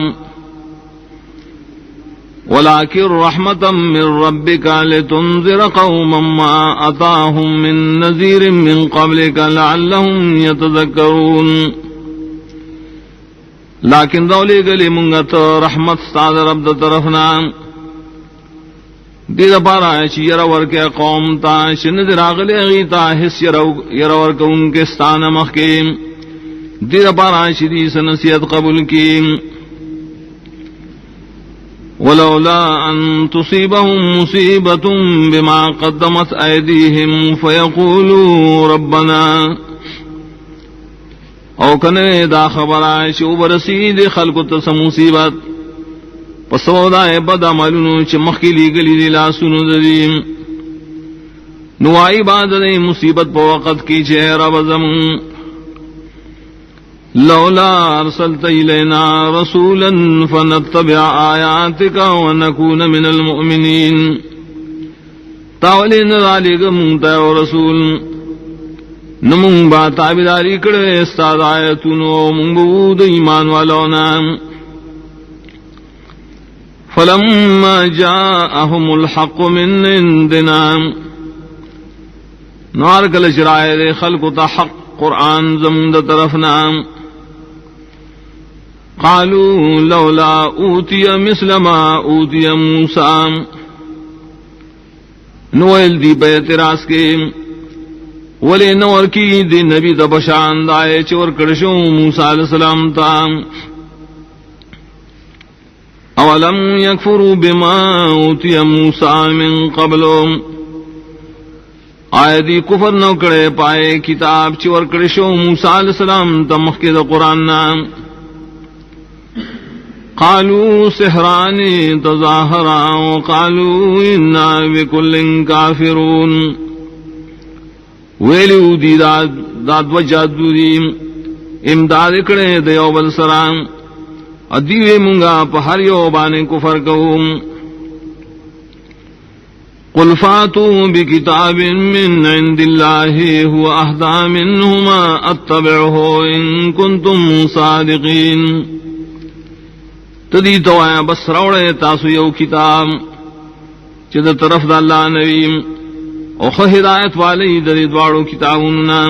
ولكن رحمة من ربك لتنذر قوما ما أتاهم من نذير من قبلك لعلهم يتذكرون لیکن دولی گلی منگت رحمت ستاد رب دا طرفنا دید پارا چی یرور کے قوم تا شند راغلی غیتا حس یرور کے ان کے ستان مخیم دید پارا چی دی سنسیت قبول کیم ولولا أن تصيبهم مصيبة بما قدمت أيديهم فيقولوا ربنا او کنے دا خبر آئیش اوبرسید خلق تس مصیبت پسودائے بد عملونو چھ مخی لیگلی دلا سنو ددیم نوائی بعد دے مصیبت پا وقت کی چھے رب زمون لولا ارسلت الینا رسولا فنتبع آیاتک ونکون من المؤمنین تاولین ذالک منتا و رسول نمون با تابداری کڑے استاد آیتونو من بود ایمان والونا فلما جاءهم الحق من عندنا نار کل شرائع دے خلق تا حق قرآن زمند طرفنا قالوا لولا اوتی مثل ما اوتی موسیٰ نویل دی بیعتراز کے ولی نور کی دی نبی دا بشاند آئے چور کرشو موسیٰ علیہ السلام تا اولم یکفروا بما اوتی موسیٰ من قبل، آیا دی کفر نو کڑے پائے کتاب چی ورکڑی شو موسیٰ علیہ السلام تمخی دا قرآن نام. قالوا سحران تظاہرا وقالوا انا بکل کافرون، ویلیو دی داد و جادو دی امداد کڑے دیو بل سرام، ادیوے منگا پہریو بانے کفر کہوں. قل فاتوا بکتاب من عند اللہ هو اہدی منہما اتبعہ ان کنتم صادقین. تدی تو آیا بس روڑے تاسو یو کتاب چیز طرف دا اللہ نویم اوخ ہدایت والی دری دوارو کتابوننا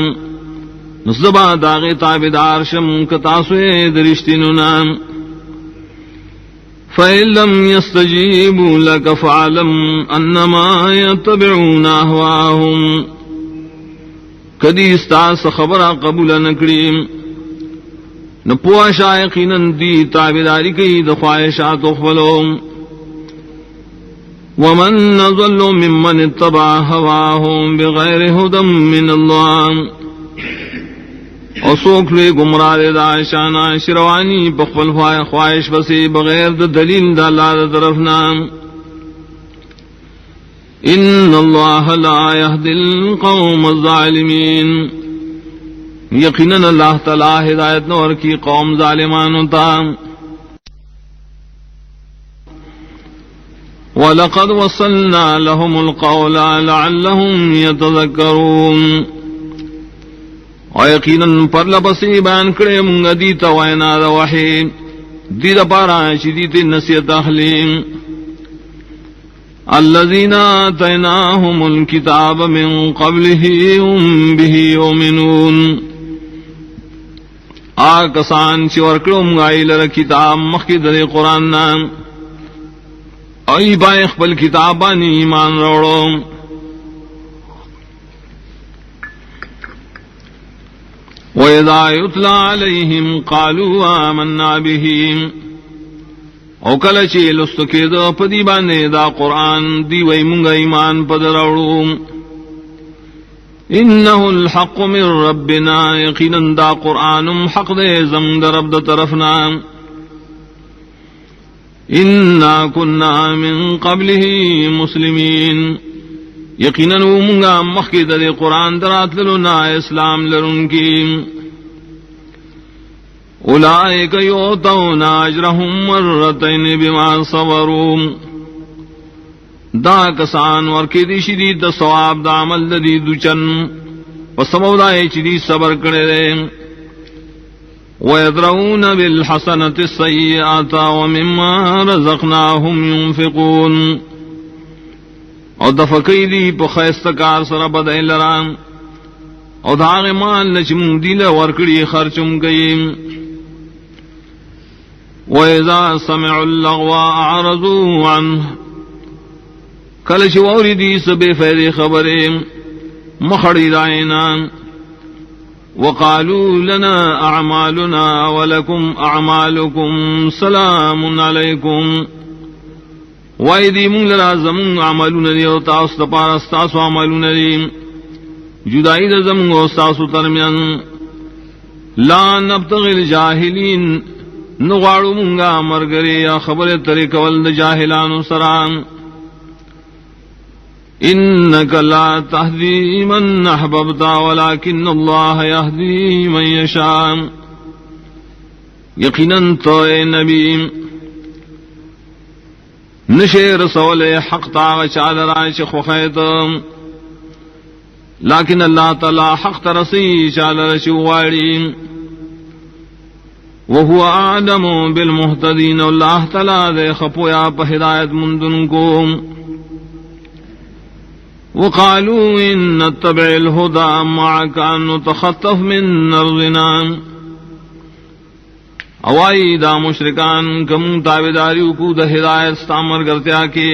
نصدبا داغی تابدار شم کتاسو درشتیننا. فَإِن لَّمْ يَسْتَجِيبُوا لَكَ فَاعْلَمْ أَنَّمَا يَتَّبِعُونَ أَهْوَاءَهُمْ. کدی استاس خبرہ قبول نکڑیم نپوا شائقیناً دی تابداری کی دخواہشات اخبلوم. وَمَن أَضَلُّ مِمَّنِ اتَّبَعَ هَوَاهُ بِغَيْرِ هُدًى مِّنَ اللَّهِ. اور سوکھ لے گمراہ دا شانہ شروانی بخفل خواہش بسی بغیر دا دلیل دا اللہ دا طرفنا. ان اللہ لا یہدی القوم الظالمین، یقیناً اللہ تعالی ہدایت نور کی قوم ظالمانوں تا. وَلَقَدْ وَصَّلْنَا لَهُمُ الْقَوْلَ لَعَلَّهُمْ يَتَذَكَّرُونَ، اور یقیناً پر لپسی بیان کرے منگا دیتا وینا دا وحی دیتا پارا شدیت نصیت اخلیم. الذین آتیناہم الکتاب من قبلہ ہم بہ یؤمنون، آکسان چی ورکڑو منگائی لر کتاب مخی در قرآن نام ای بائے اخبر کتابانی ایمان روڑو. وَإِذَا يُتْلَى عَلَيْهِمْ قَالُوا آمَنَّا بِهِ، او کل چی لستکی دا پدی بانے دا قرآن دی وی منگا ایمان پدروڑو. انہو الحق من ربنا، یقیناً دا قرآن حق دے زمد رب دا طرفنا. انا کننا من قبلہ مسلمین، یقیناً منگا مخی در قرآن درات للنا اسلام لرن کی. اولئک یؤتون اجرہم مرتین بما صبروا، دا کسان ورکی دی شدید دا ثواب دا عمل دی دوچن وسبب دائی چدی صبر کرے دے. وَيَدْرَؤُونَ بِالْحَسَنَةِ السَّيِّئَةَ وَمِمَّا رَزَقْنَاهُمْ يُنْفِقُونَ، اور دفقی دی پخیستکار سر بدئی لرام اور داغ مال لچمون دیل ورکڑی خرچم گئیم. وَإِذَا سَمِعُوا اللَّغْوَ أَعْرَضُوا عَنْهُ، کلچ ووری دی سبے فیدی خبریں مخڑی دائنا. وَقَالُوا لَنَا أَعْمَالُنَا وَلَكُمْ أَعْمَالُكُمْ سَلَامٌ عَلَيْكُمْ، وَإِذِ مُنْ لَازَمُنْ عَمَلُنَ لِي وَتَاسُ تَپَارَ اسْتَاسُ عَمَلُنَ لِي جدائی دزمُنْ وَاسْتَاسُ ترمیان. لَا نَبْتَغِي الْجَاهِلِينَ، نغاڑو منگا مرگرے یا خبر طریق ولد جاہلان سرام. انک لا تہدی من احببت ولکن اللہ یہدی من یشاء، یقیناً تو اے نبی نشیر رسول حق تا چادر شخو خیت، لیکن اللہ تعالی حق ترسی چادر شواری. وہو اعلم بالمہتدین، اللہ تعالی دے خپویا پہ ہدایت مندن کو. وقالوا ان نتبع الهدى معك ان نتخطف من ارضنا، اوائی دا مشرکان کم تابداریو کو دا ہدایت ستامر کرتیا کے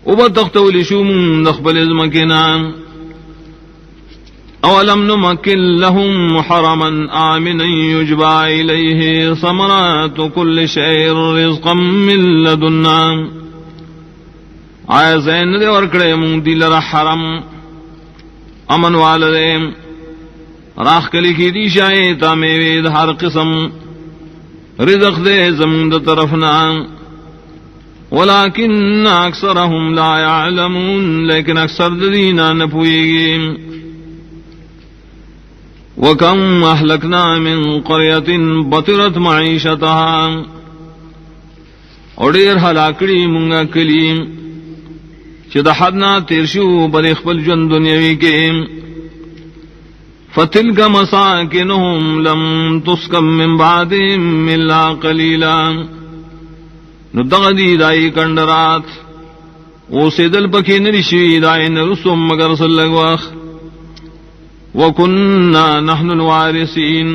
او با تختولی شوم نخبل ازمکینا. اولم نمکن لهم حرما آمنا یجبى الیہ ثمرات کل شیء رزقا من لدنا، آیا زین دے ورکڑے مون دی لرا حرم امن والدے راخ کلی کی دی شائی تا میوید ہر قسم رزق دے زمین دا طرفنا، ولیکن اکثرهم لا يعلمون، لیکن اکثر دینا نپوئیگی۔ وَكَمْ أَهْلَكْنَا مِنْ قَرْيَةٍ بَطِرَتْ مَعِيشَتَهَا، اور دیر ہلاکڑی منگا کلیم چی دا حدنا تیرشو بر اخبل جن دنیاوی کے، فَتِلْكَ مَسَاكِنُهُمْ لَمْ تُسْكَنْ مِنْ بَعْدِهِمْ إِلَّا قَلِيلًا، ندغدی دائی کندرات او سیدل پکی نرشوی دائی نرسم مگر سلگ واخ، وَكُنَّا نَحْنُ الْوَارِثِينَ،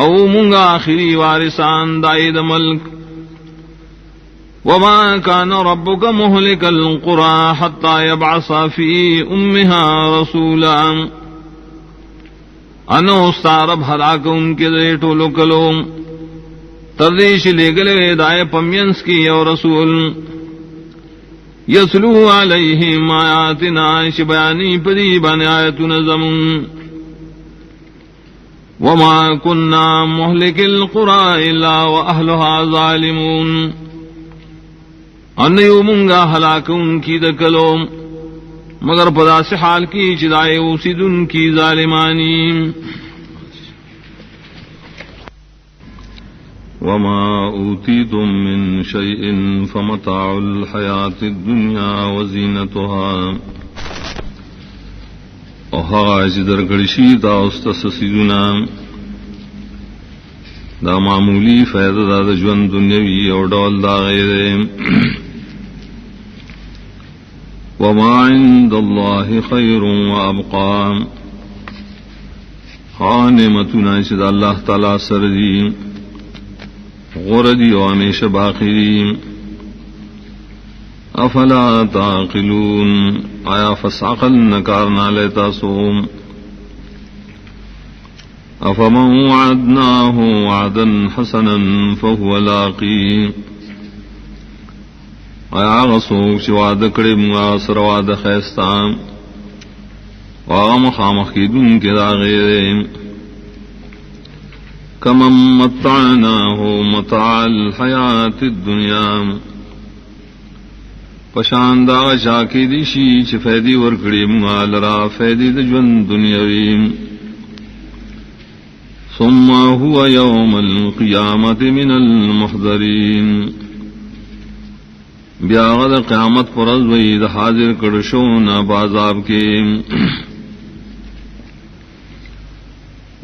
او منگا آخری وارثان دائی دا ملک، وَمَا كَانَ رَبُّكَ مُهْلِكَ الْقُرَى حَتَّى يَبْعَثَ فِي أُمِّهَا رَسُولًا، انو استعرب ہلاک ان کے دے ٹولو کلو تردیش لے گلے دائے پمینس کی اور رسول، یسلو علیہم آیاتنا شبیانی پدی بان آیتنا زمون، وما کننا مہلک القرى الا واہلها ظالمون، انیو منگا ہلاک ان کی دکلو مگر پدا سے حال کی چدائے اوسید ان کی ظالمانی۔ وما أوتيتم من شيء فمتاع الحياة الدنيا وزينتها، وهاج درگڑشی تا استسسیدنا دا معمولی فیض دا جون دنیاوی اور ڈول دا غیر، وما عند الله خير وابقى، نعمتنا چد اللہ تعالی سردی غردی و ہمیشہ باقی، افلا تعقلون، آیا فسعقل نکارنا لیتا سوم، افمن وعدناه وعدا حسنا فهو لاقی، آیا غصوک چی وعد کرم سر وعد خیستان وغم خامخ کی دن کے دا غیرین، کمن متعناه متاع الحیات الدنیا، پشاندہ شاکی دیشی چی فیدی ورکڑی مغالرا فیدی دجون دنیاوی، ثم هو یوم القیامت من المحضرین، بیاغد قیامت پرز وید حاضر کرشون بازاب کے،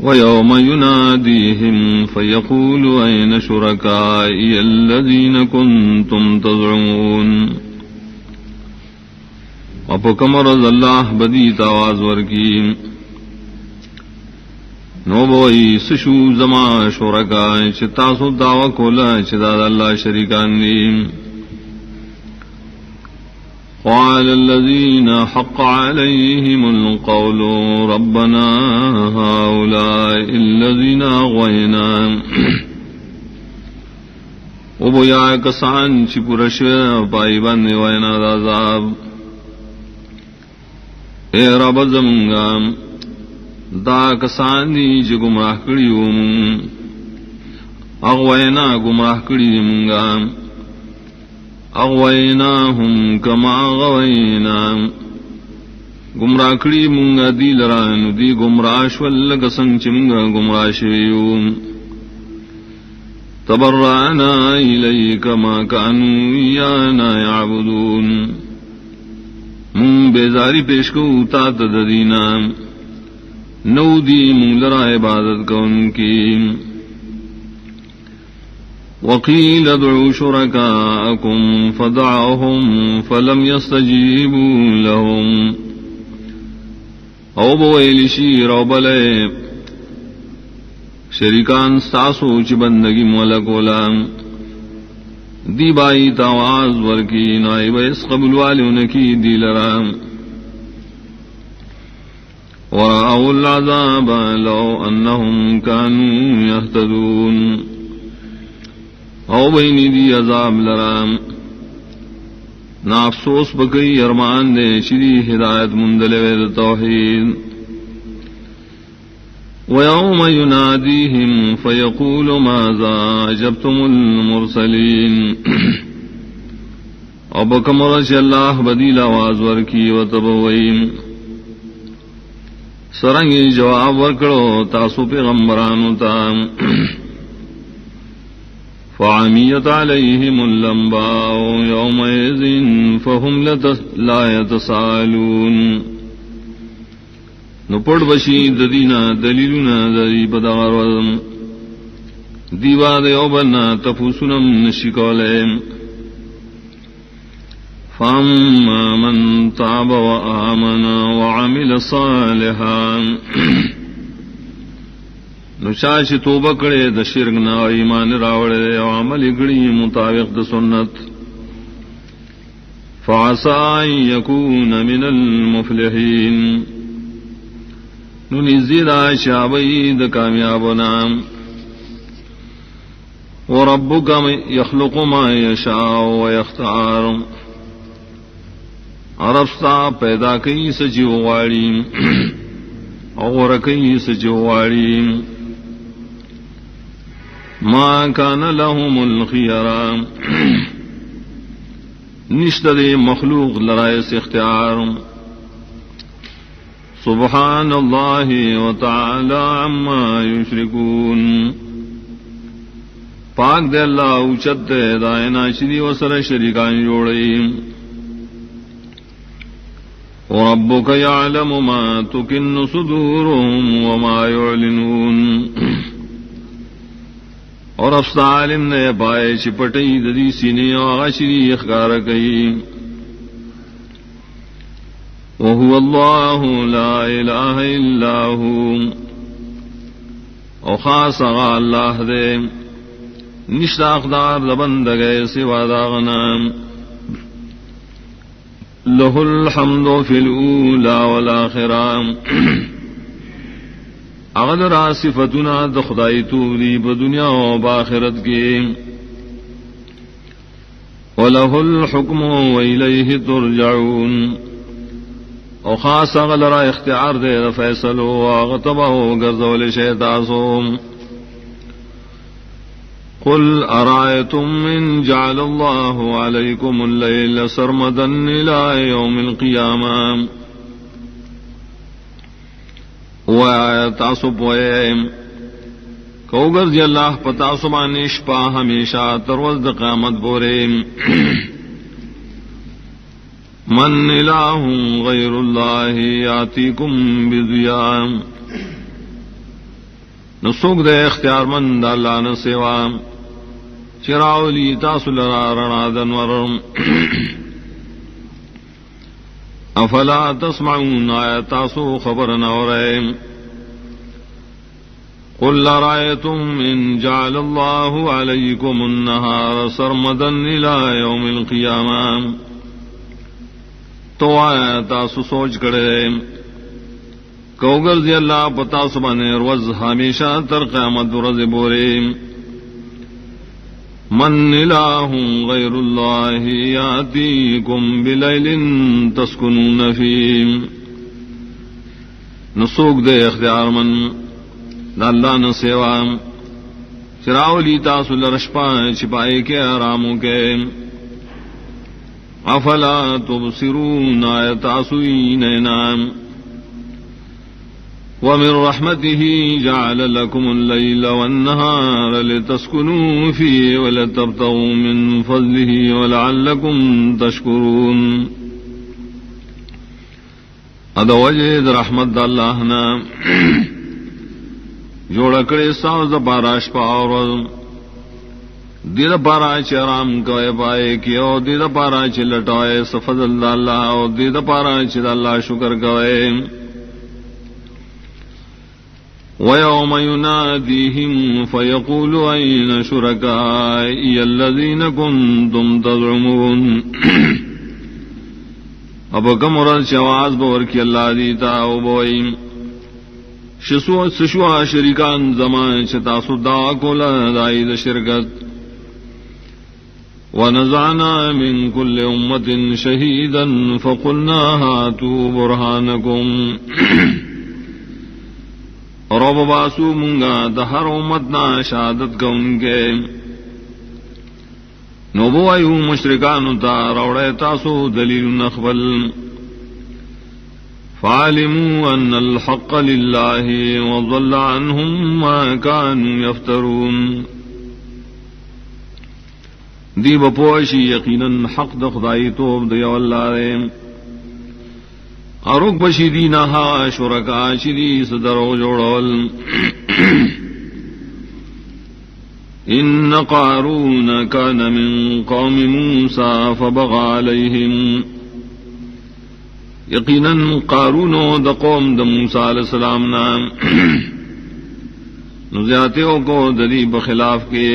وَيَوْمَ يُنَادِيهِمْ فَيَقُولُ أَيْنَ شُرَكَائِيَ الَّذِينَ كُنْتُمْ تَزْعُمُونَ، اپکم رض اللہ بدیت آواز ورکی، نو بوئی سشو زما شرکائے چتاسو دعوی کولا چداد اللہ شریکان دیم، قال الذين حق عليهم القول ربنا هؤلاء الذين أغوينا، وبویا کسان چی پرش پائی بند وینا دازاب، اے رب زمانگا دا کسان دی چی گمراہ کری اغوینا گمراہ کری منگا، اغویناہم کما غوینا، گمراہ کری منگا دی لرانو دی گمراش واللگ سنگ چی منگا گمراشویو، تبرعنا الیک ما کانو ایانا یعبدون، من بیزاری پیش کو تات ددینا نو دی من لرا عبادت کون کی، وقیل ادعوا شرکاءکم فدعوهم فلم يستجیبوا لهم، او بویل شیر او بلے شریکان ساسو چی بندگی مولکولا، دی بائی تاواز ورکی نائی بیس قبل والیونکی دی لرام، ورأوا العذاب لو أنهم كانوا يهتدون او بینی دی عذاب لرام نا افسوس بکئی ارمان دے شری ہدایت مندلوے توحید وَيَوْمَ يُنَادِيهِمْ فَيَقُولُ مَاذَا أَجَبْتُمُ الْمُرْسَلِينَ او بکمرش اللہ بدیل آواز ورکی و تبوئیم سرنگی جواب ورکڑو تاسو پیغمبرانو تا فعمیت علیہم اللمباء یومئذ فہم لا يتسالون نو پڑ بشی ددینا دلیلنا دری بدغرم دیوا دیو بنا تفوسنم نشکولیم فاما من تاب وآمن وعمل صالحا نو شاش توبہ کرے د شرک نہ ایمان راوڑے او عمل گڑی مطابق د سنت فعسى يكون من المفلحين نو نزیدہ شابئی د کامیابنا وربک یخلق ما یشاء ویختار عرفتا پیدا کئی سجیو غاڑیم اور کئی سجیو غاڑیم ما کان لهم الخیارا نشتر مخلوق لرائس اختیار سبحان اللہ وتعالی عما یشرکون پاک دے اللہ اوچت دے دائنا شری و سر شریکان جوڑی وربک یعلم ما تکن صدورهم وما یعلنون اور افسا علم نے پائے چپٹی ددی سینے آغا شری اخکار کئی وهو الله لا إله إلا هو او خاص اللہ دے نشتا اقدار دبندگے سوا داغنا لہ الحمد فی الاولا والآخرام اغدر صفتنا دخدائی تولی بدنیا و باخرت کی وَلَهُ الْحُكْمُ وَإِلَيْهِ تُرْجَعُونَ او خاص اغلرا اختیار دے فیصلو واغتبہ گرزول شیطاسو قل ارائیتم من جعل اللہ علیکم اللیل سرمدا الى یوم القیامہ وآیتاسو پوئیم کو گرزی اللہ پتاسو مانش پا ہمیشہ تروز قیامت بوریم من الہ غیر اللہ یاتیکم بضیاء نسوک دے اختیار مند اللہ نسوا چراولی تاسو لرا رنا دنورم افلا تسمعون آیت تاسو خبر نوریم قل رأيتم إن جعل الله عليكم النهار سرمدا إلى يوم القيامة تو آیا تاسو سوچ کرے کوگر دی اللہ پتا سبانے روز ہمیشہ تر قیامت روز بورے من الہ غیر اللہ یاتیکم بلیل تسکنون فیم نسوک دے اختیار من دا اللہ نسیوا چراولی تاسو لرشپا چھپائے کے آراموں کے افلا تبصرون آیتاسوین اینام ومن رحمته جعل لكم الليل والنهار لتسكنوا فيه ولتبتغوا من فضله ولعلكم تشكرون ادا وجد رحمت اللہ نا جوڑا کرے ساز پاراش پاور دید پارا چرام کوئے پائے کی او دید پارا چ لٹائے سفضل اللہ او دید پارا چ اللہ شکر کوئے وَيَوْمَ يُنَادِيهِمْ فَيَقُولُ أَيْنَ شُرَكَائِيَ الَّذِينَ كُنْتُمْ تَزْعُمُونَ اب کم رل چواز بور کی اللہ دیتا او بوئیم سشوا شریکان زمان چتا سدا کولا دائی دا شرکت ونزعنا من كل أمة شهيدا فقلنا هاتوا برهانكم رب باسو منگا دہر امتنا شہادت کا ان کے نوبو ایو مشرکانو تا روڑے تاسو دلیل نخبل فعلموا ان الحق للہ وضل عنهم ما كانوا يفترون دی بپوشی یقیناً حق د خدائی توب دی اللہ رے اروک بشی دی نہا شرکا شدی صدرو جوڑول ان قارون کان من قوم موسیٰ فبغى علیہم یقیناً قارونو دا قوم دا موسیٰ علیہ السلام نام نزیاتیوں کو دلی بخلاف کے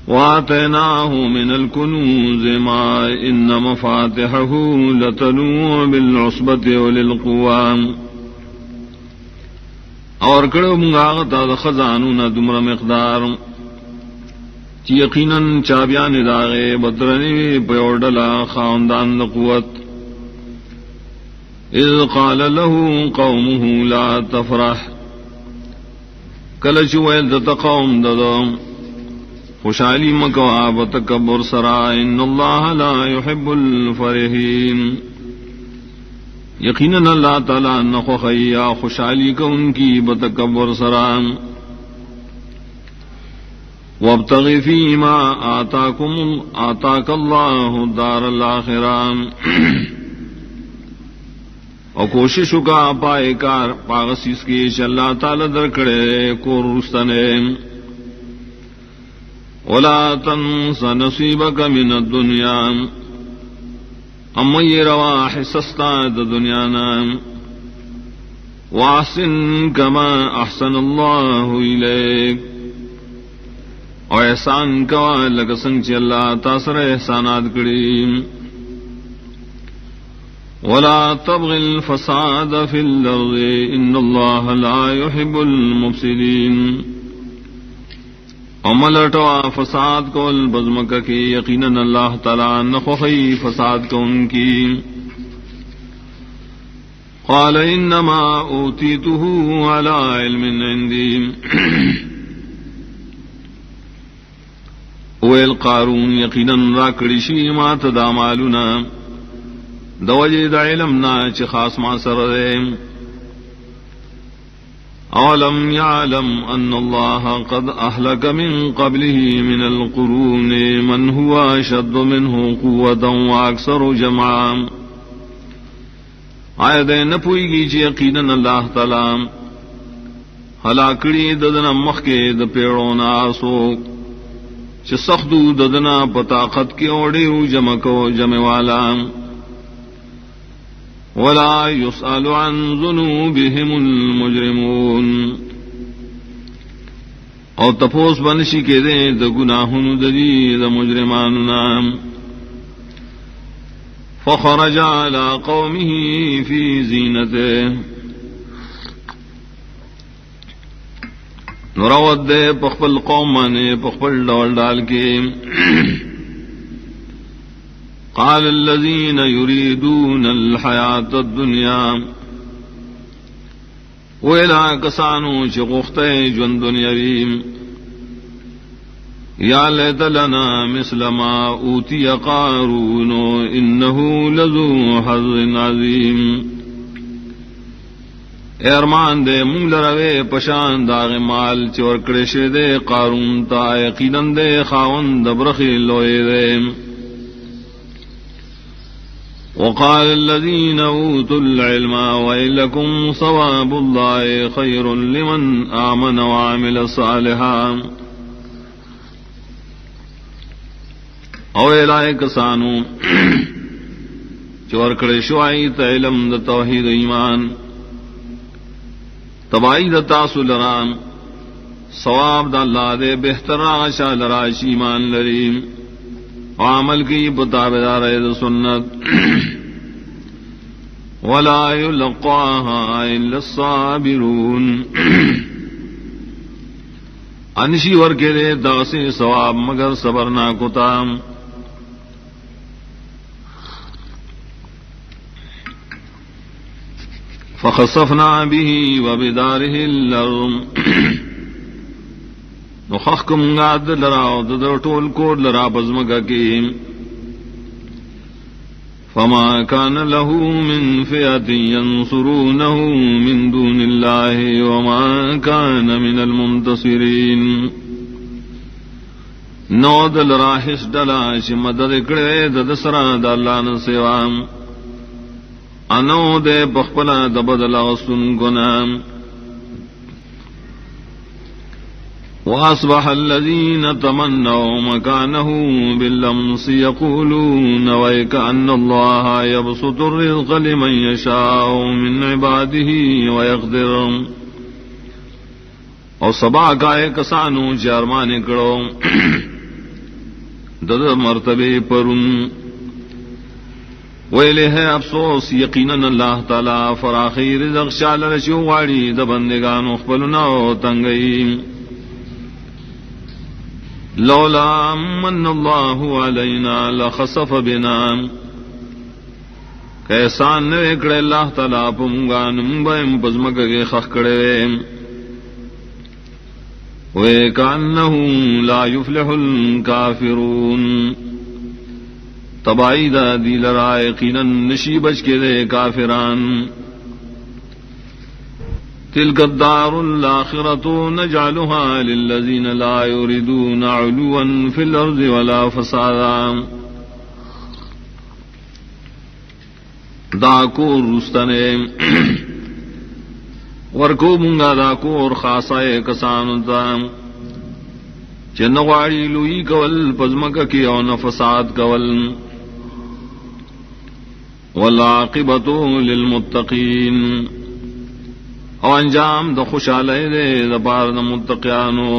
وآتيناه من الكنوز ما إن مفاتحه لتنوء بالعصبة أولي القوى اور کڑو منگاغتا دا خزانونا دمر مقدار چی یقیناً چابیان داغے بدرنی پیوردلا خاندان دا قوت اذ قال له قومه لا تفرح کلچویل دا قوم دا خوشحالی مکوا بتکبر سرا ان اللہ لا يحب الفرحین یقیناً اللہ تعالی نخوخیا خوشحالی کو ان کی بتکبر سرا وابتغ فیما آتاک اللہ الدار الاخرہ اور کوشش کا پائے کار پاغسیس کی اللہ تعالی درکڑے کو رستنے ولا تنس نصیبک من الدنیا اما یہ روا حصستا دا دنیا نام واحسن کما احسن اللہ الیک اور احسان کوا لکسنگ چی اللہ تاثر احسانات کریم ولا تبغ الفساد فی الارض ان اللہ لا يحب المفسدین عملٹوا فساد کو البزمک کی یقیناً اللہ تعالیٰ نخوخی فساد کو ان کی قال انما اوتیتہ علی علم عندی اویل قارون یقیناً راکڑشی ما تدامالنا دوجہ دا علمنا چی خاص ما سردے اولم يعلم ان الله قد اهلك من قبله من القرون من هو اشد منه قوة واكثر جمعا آیت نپوئی گی چی یقیناً اللہ تعالی ہلاکڑی ددنا مخکے د پیڑونا آسوک چی سخدو ددنا پطاقت کے اوڑیو جمع کو جمع والا ولا يسأل عن ذنوبهم المجرمون اور تپوس بنشی کے دے دا گناہن دلی دا مجرماننا فخرج على قومه في زینته نراود دے پخپل قومانے پخپل ڈول ڈال کے قال الذين يريدون الحياة الدنيا وإلى كسانو شغوخته جن دنيوي يا ليت لنا مثل ما أوتي قارون إنه لذو حظ عظيم ارمان دے مونگ لروے پشان داغ مال چور کڑشے دے قارون تا یقیناً دے خاون دبرخی لوئے دے وقال الذين اوتوا العلم ويلكم ثواب الله خير لمن آمن وعمل صالحا او الائے کسانو چور کڑے شوائی تا علم دا توحید ایمان تبائی دا تاسو لرام ثواب دا اللہ دے بہتر آشا لراش ایمان لریم عمل کی پتابدار سنت ولا يلقاها إلا الصابرون انشی ورکے دے دغسی ثواب مگر صبرنا کتام. فخسفنا به وبداره الارض نخخکم گاد لرا در طول کور لرا بزمگا کی. فما كان له من فئة ينصرونه من دون الله وما كان من المنتصرين. نو دل راحس ڈلا چ مدد کرے دد سرا د اللہ نہ سوا انو دے بخپلا د بدلا سن گنام. وأصبح الذين تمنوا مكانه بالأمس يقولون ويك أن الله يبسط الرزق لمن يشاء من عباده ويقدر. اور سبا کا ایک کسانو جرمانے کرو دد مرتبے پرن ویلے ہے افسوس یقیناً اللہ تعالی فراخی رزق شال رشو واڑی د بندگانو خپلنا تنگئی. لولا من اللہ علینا لخسف بنا کیسان نوکڑے اللہ تعالی پمگانم بیم پزمکے خخکڑے وَيَكَأَنَّهُ لَا يُفْلِحُ الْكَافِرُونَ. تبائی دا دی لرا یقیناً نشی بچ کے دے کافران. تلك الدار الآخرة نجعلها للذين لا يريدون علوا في الأرض ولا فسادا. داکور رستنے ورکو منگا داکور خاصائے کسانتا چنغواڑی لوئی کول پزمک کی او نفساد کول. والعاقبۃ للمتقین او انجام د خوشالے دے د پار د متقیانو.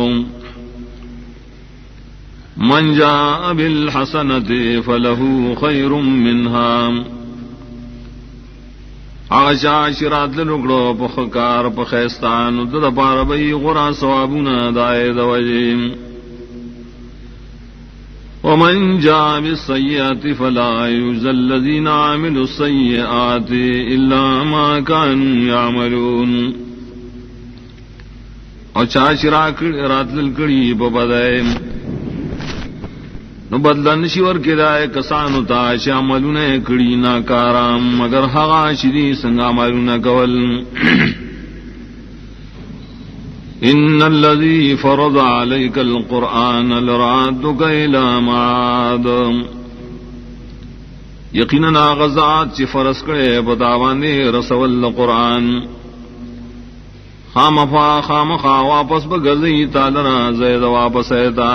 من جاء بالحسنۃ فله خیر منها. آشا شرات لکڑو پخکار پخیستان د پار بئی غرا ثوابنا دائے دوجیم. ومن جاء بالسیئات فلا یجزی الذین عملوا السیئات الا ما كانوا يعملون. اور چاچرا رات للکڑی ببدائے نو بدلن شور کے دائے کسانو تا شاملون کڑی ناکارام مگر حغا شدی سنگا مالون کول. ان الذي فرض عليك القرآن لرادك الى معاد. یقینا غزات چی فرض کرے بتاوانے رسول قرآن خام خا واپس بگزی تالنا زید واپس ایتا.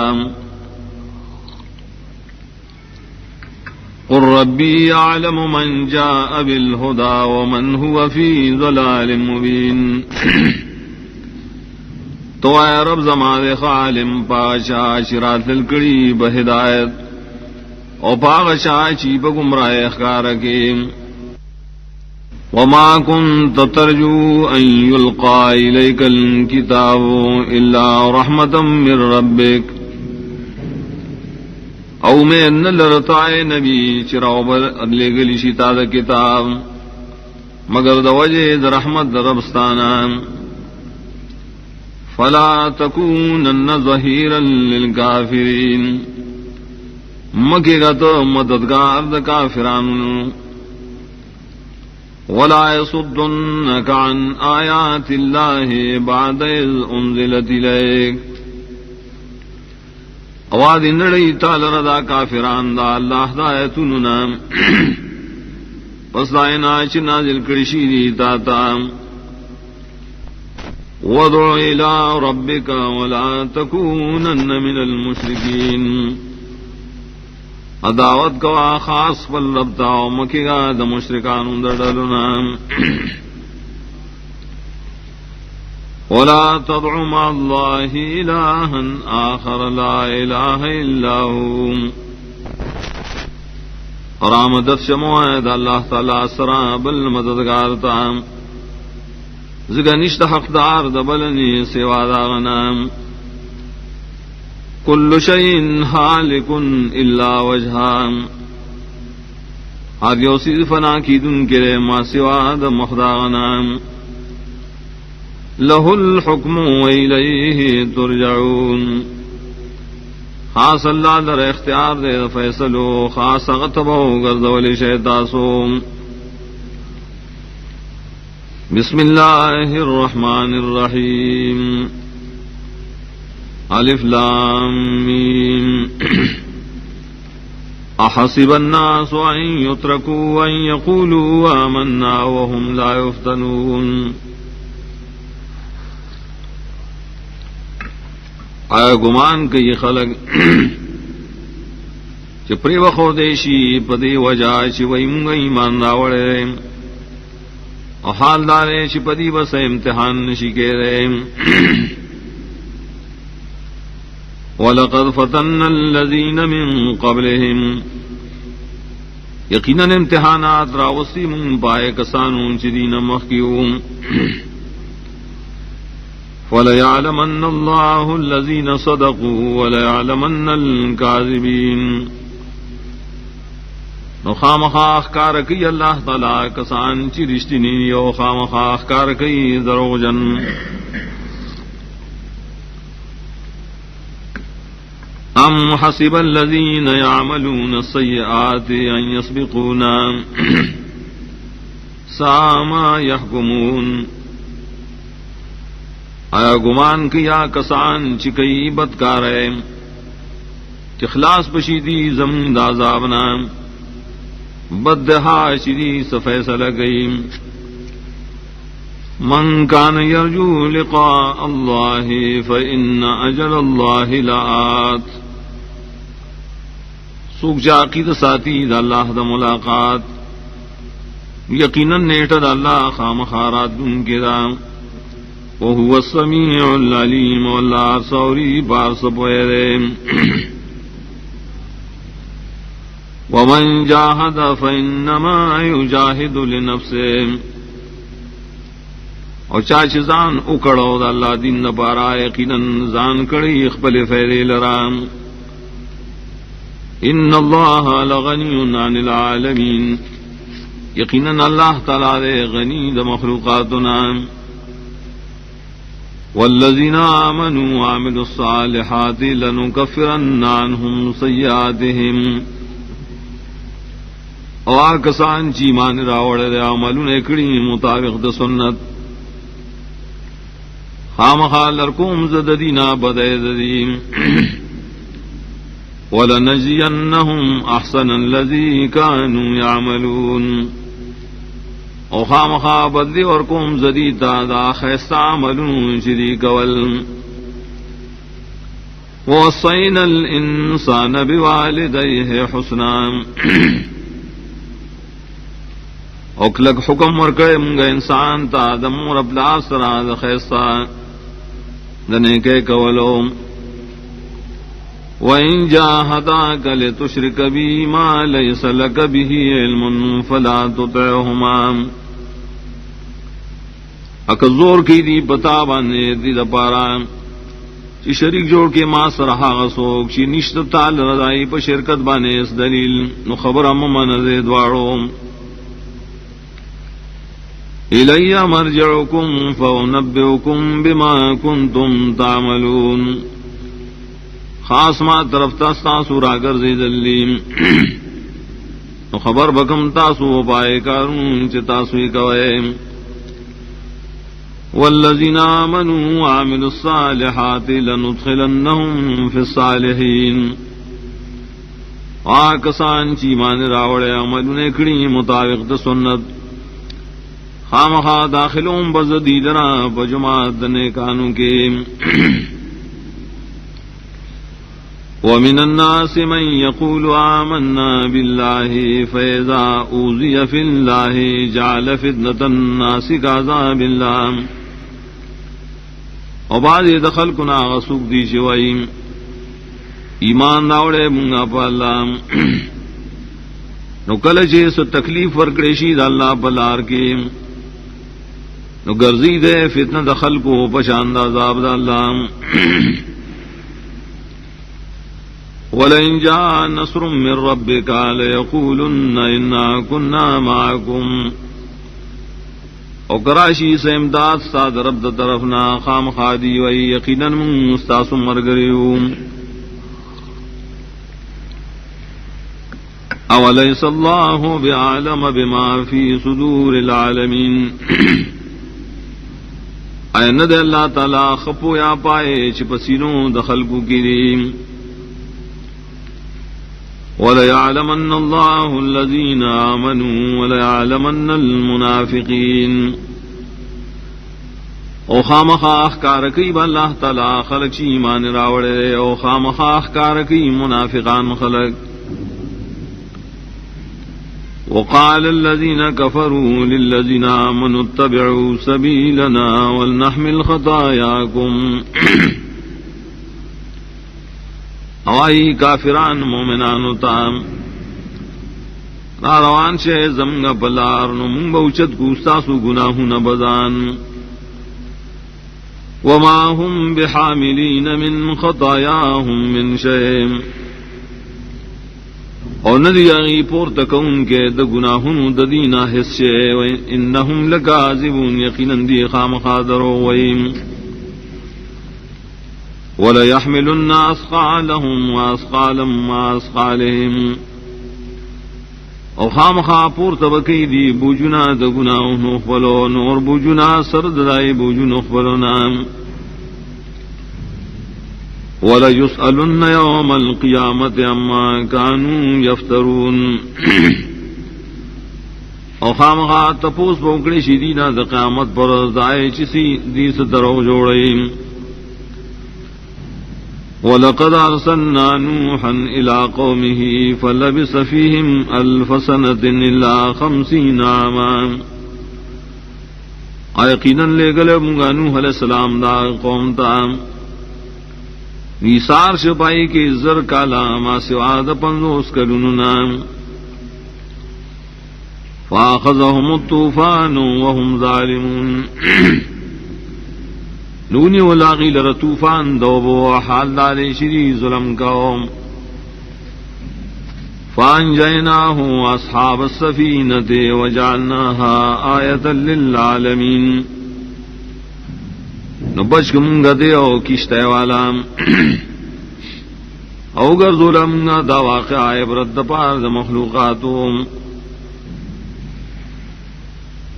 قل ربی اعلم من جاء بالهدى ومن هو في ضلال مبین. تو اے رب زمان خالم پاشا شرات للکڑی بہدایت او پاغشا چی بگمراہ اخکار کی. وما كنت ترجو ان يلقى اليك الكتاب الا رحمة من ربك. او میں ان لرتائے نبی چراو بر ادلے گلی شتا دا کتاب مگر دا وجہ دا رحمت دا ربستانا. فلا تکونن ظہیرا للکافرین. مکے گا تو مددگار دا کافران. ولا يصدنك عن آیات اللہ بعد اذ انزلت الیک. اواد نڑی تال ردا کافران دا اللہ دا ایتننا پس دائنا چ نازل کرشی دی تاتا. وادع الى ربك ولا تكونن من المشركين. عداوت کوا خاص پل ربتا و مکی گا دا مشرکان دردلنا. ولا تدع مع الله إلها آخر لا إله إلا هو. اور آمدت شموعد اللہ تعالی سرا بل مددگار تام زگا نشت حقدار دبلنی سوا داغنام کل شئین حالکن الا وجہام ہر یو چیز فنا کی دن کرے ما سوا د مخداغنام لہ الحکم وإلیہ ترجعون خاص اللہ در اختیار دے فیصلو خاص غتبو گردولی شیطاسو بسم اللہ الرحمن الرحیم الف لام میم احسب الناس ان يتركوا ان يقولوا آمنا وهم لا يفتنون آیا گمان کہ یہ خلق چپری وخو دیشی پدی وجہ چوئی منگا ایمان راوڑے اور حال دارے چپدی بس امتحان نشی کے رے وَلَقَدْ فَتَنَّ الَّذِينَ مِن قَبْلِهِمْ یقیناً امتحانات راوسی من پائے کسانوں چدین مخیوم وَلَيَعْلَمَنَّ اللَّهُ الَّذِينَ صَدَقُوا وَلَيَعْلَمَنَّ الْكَاذِبِينَ نو خامخواہ اخکار کی اللہ تعالیٰ کسان چی رشتنی یو خامخواہ اخکار کی دروغجن ام حسب الذین یعملون السیئات ان یسبقونا ساء ما یحکمون آیا گمان کیا کسان چکئی بدکارے چخلاص بشیدی زمین دازابنا بدہا شدی سفیصل گئی من کان یرجو لقاء اللہ فإن اجل اللہ لآت سوک جا عقید ساتھی دا اللہ دا ملاقات یقیناً نیٹا دا اللہ خامخارات دن کے دا وہو السمیع العلیم واللہ سوری بار سپوئے ومن جاہد فإنما یجاہد لنفسه اور چاچ زان اکڑو دا اللہ دین پارا یقیناً زان کڑی اخبل فیدے لرام ان اللہ لغنی عن العالمین یقیناً اللہ تعالی دے غنی دا مخلوقاتنا والذین آمنوا وعملوا الصالحات لنکفرن عنہم سیئاتہم اور آکسان چی مان راوڑ دے عملون اکڑی مطابق دا سنت خامخا لرکوم زددینا بدے ددیم وَلَنَجْزِيَنَّهُمْ أَحْسَنَ الَّذِي كَانُوا يَعْمَلُونَ او خامخا بدلی اور قوم زدیتا دا خیستا عملون شری کول وَوَصَّيْنَا الْإِنسَانَ بِوَالِدَيْهِ حُسْنًا اوکلک حکم ورکڑے منگا انسان تا دمور ابلا سرا دا خیستا دنے کے کولو وَإِن جَاهَدَاكَ لِتُشْرِكَ بِي مَا لَيْسَ لَكَ بِهِ عِلْمٌ فَلَا تُطِعْهُمَا اکا زور کی دی پتا بانے دی دا پارا چی شریک جوڑ کے ما سرحا غسوک چی نشت تال رضائی پا شرکت بانے اس دلیل نو خبر اممان زید وارو اِلَيَّ مَرْجِعُكُمْ فَأُنَبِّئُكُمْ بِمَا كُنْتُمْ تَعْمَلُونَ خاص ما طرف تاستا سورا گرزی دلیم تو خبر بکم تاسو پائے کارون چی تاسوی کوئے والذین آمنوا وعملوا الصالحات لندخلنهم فی الصالحین آکسان چی مان راوڑے عملون اکڑی مطابق دا سنت خامخا داخلون بزدیدنا بجماعت دنے کانوں کے وَمِنَ النَّاسِ مَن يَقُولُ آمَنَّا بِاللَّهِ فَإِذَا أُوذِيَ فِي اللَّهِ جَعَلَ فِتْنَةَ النَّاسِ كَعَذَابِ اللَّهِ اور بعض دخل کنا غسوک دی شوائیم ایمان داوڑے منگا پا اللہ نو کل چے سو تکلیف ورکڑیشی دا اللہ پلار کے نو گرزی دے فتنہ دا خلقو پشاند عذاب دا اللہ وَلَئِنْ جَاءَ نَصْرٌ مِّن رَّبِّكَ لَيَقُولُنَّ إِنَّا كُنَّا مَعَكُمْ او کراشی سے امداد ساد رب دا طرفنا خام خادی وی یقیناً مستاس مرگریوم اولیس اللہ بعالم بما فی صدور العالمین این دے اللہ تعالی خپو یا پائے چپسینوں دخل کو گریم وَلَيَعْلَمَنَّ اللَّهُ الَّذِينَ آمَنُوا وَلَيَعْلَمَنَّ الْمُنَافِقِينَ او خامخواہ کارکی با اللہ تعالی خلق چی ایمان راوڑے او خامخواہ کارکی منافقان خلق وقال الذين كفروا للذين آمنوا اتبعوا سبيلنا ولنحمل خطاياكم اوائی کافران مومنانو تام ناروان شے زمگ پلار نو منگ بوچت گوستاسو گناہو نبزان وما هم بحاملین من خطایاهم من شیم اور ندی اغی پورتکون کے دا گناہنو ددینا حصے انہم لکاذبون یقیناً دی خام خادرو ویم وَلَيَحْمِلُنَّ أَثْقَالَهُمْ وَأَثْقَالًا مَّعَ أَثْقَالِهِمْ او خام خواہ پورتا بکی دی بوجنا دا گناہ نخبلون اور بوجنا سرد دائی بوجن نخبلونام وَلَيُسْأَلُنَّ يَوْمَ الْقِيَامَةِ عَمَّا كَانُوا يَفْتَرُونَ او خام خواہ تپوس بوکڑی شیدینا دا قیامت پر دائی چیسی دیس درو جوڑیم وَلَقَدْ أَرْسَلْنَا نُوحًا إِلَىٰ قَوْمِهِ فَلَبِثَ فِيهِمْ أَلْفَ سَنَةٍ إِلَّا 50 عَامًا یقیناً لے گلے منگا نوح علیہ السلام دا قوم تا نیسار شپائی کے زر کالا ما سوا دا 50 کلوننا فَأَخَذَهُمُ الطُّوفَانُ وَهُمْ ظَالِمُونَ نونی ولاغی لر طوفان دوبو حال دارے شری ظلم قوم فانجیناہ اصحاب السفینۃ وجعلناها آیۃ للعالمین نبچ کمگا دے او کشتے والا او گر ظلم دا واقع عبرت پار دا مخلوقاتوں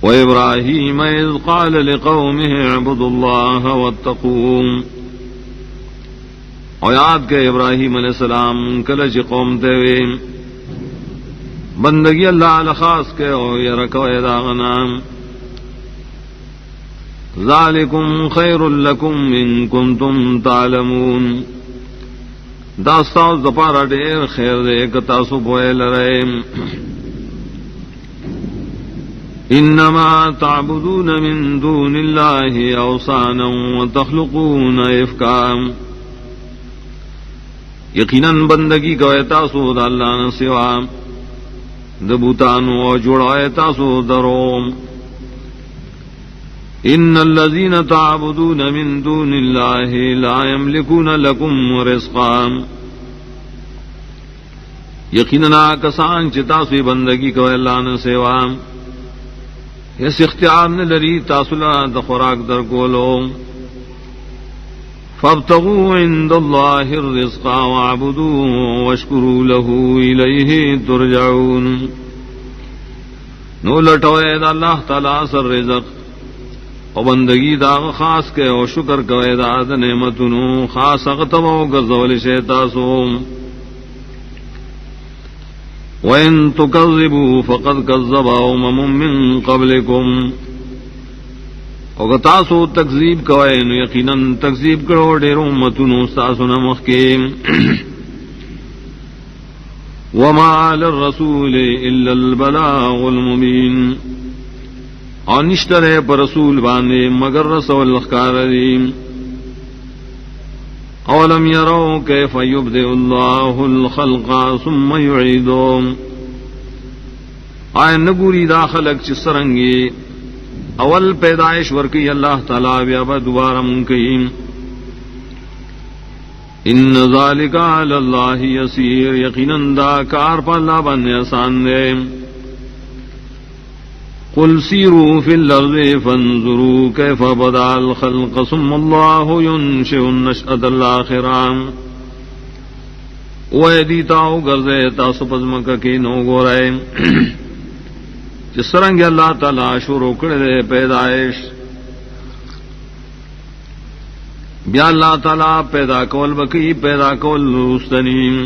وَإِبْرَاهِيمَ إِذْ قَالَ لِقَوْمِهِ اعْبُدُوا اللَّهَ وَاتَّقُوهُ اور یاد کہ ابراہیم علیہ السلام کلچ قوم تے بندگی اللہ علیہ خاص کے او یرکو ایداغنا ذَلِكُمْ خَيْرٌ لَكُمْ إِن كُنتُمْ تَعْلَمُونَ داستاؤ زپارا دیر خیر دے کتاسو بوئے لرائے انما تعبدون من دون اللہ اوثانا وتخلقون افکا یقیناً بندگی کو تاسو دا اللہ نہ سوا دبوتانو جوڑا تاسو دروم ان الذين تعبدون من دون اللہ لا يملكون لكم رزقا یقیناً کسان چتاسو بندگی کو اللہ نہ سوا اس اختیار نے لری تاسلا د خوراک در کولو فابتغوا عند الله الرزق واعبدوه واشكروا له الیہ ترجعون نو لٹوئے دا اللہ تعالی سر رزق او بندگی دا خاص کے او شکر کوئے دا نعمتونو خاص اغتمو گزول شیطاسو وَإِن تُكَذِّبُوا فَقَدْ كَذَّبَ أُمَمٌ مِّن قَبْلِكُمْ وَقَتَاسُ تَكْذِيب كَوَيْنُ يَقِينًا تَكْذِيب كَرَوْ دِرُ أُمَّتُنُ سَاسُنَ مَخْكِيم وَمَا عَلَى الرَّسُولِ إِلَّا الْبَلَاغُ الْمُبِينُ اور نشترے پر رسول باندے مگر رسول اخکار دیم اولم يروا كيف يبدئ الله الخلق ثم يعيده آئے نگوری دا خلق چی سرنگی اول پیدائش ورکی اللہ تعالی بیا با دوبارہ منکیم. ان ذالک علی اللہ یسیر یقیناً دا کار پا اللہ بننے آسان دے. قل سیروا فی الارض فانظروا کیف بدا الخلق ثم اللہ ینشئ النشأۃ الآخرہ. وے دیتاو گرزے تاسو پزمکہ کی نو گو رہے جس سرنگ اللہ تعالی شروع کرے پیدائش بیا اللہ تعالی پیدا کول بکی پیدا کول رستنیم.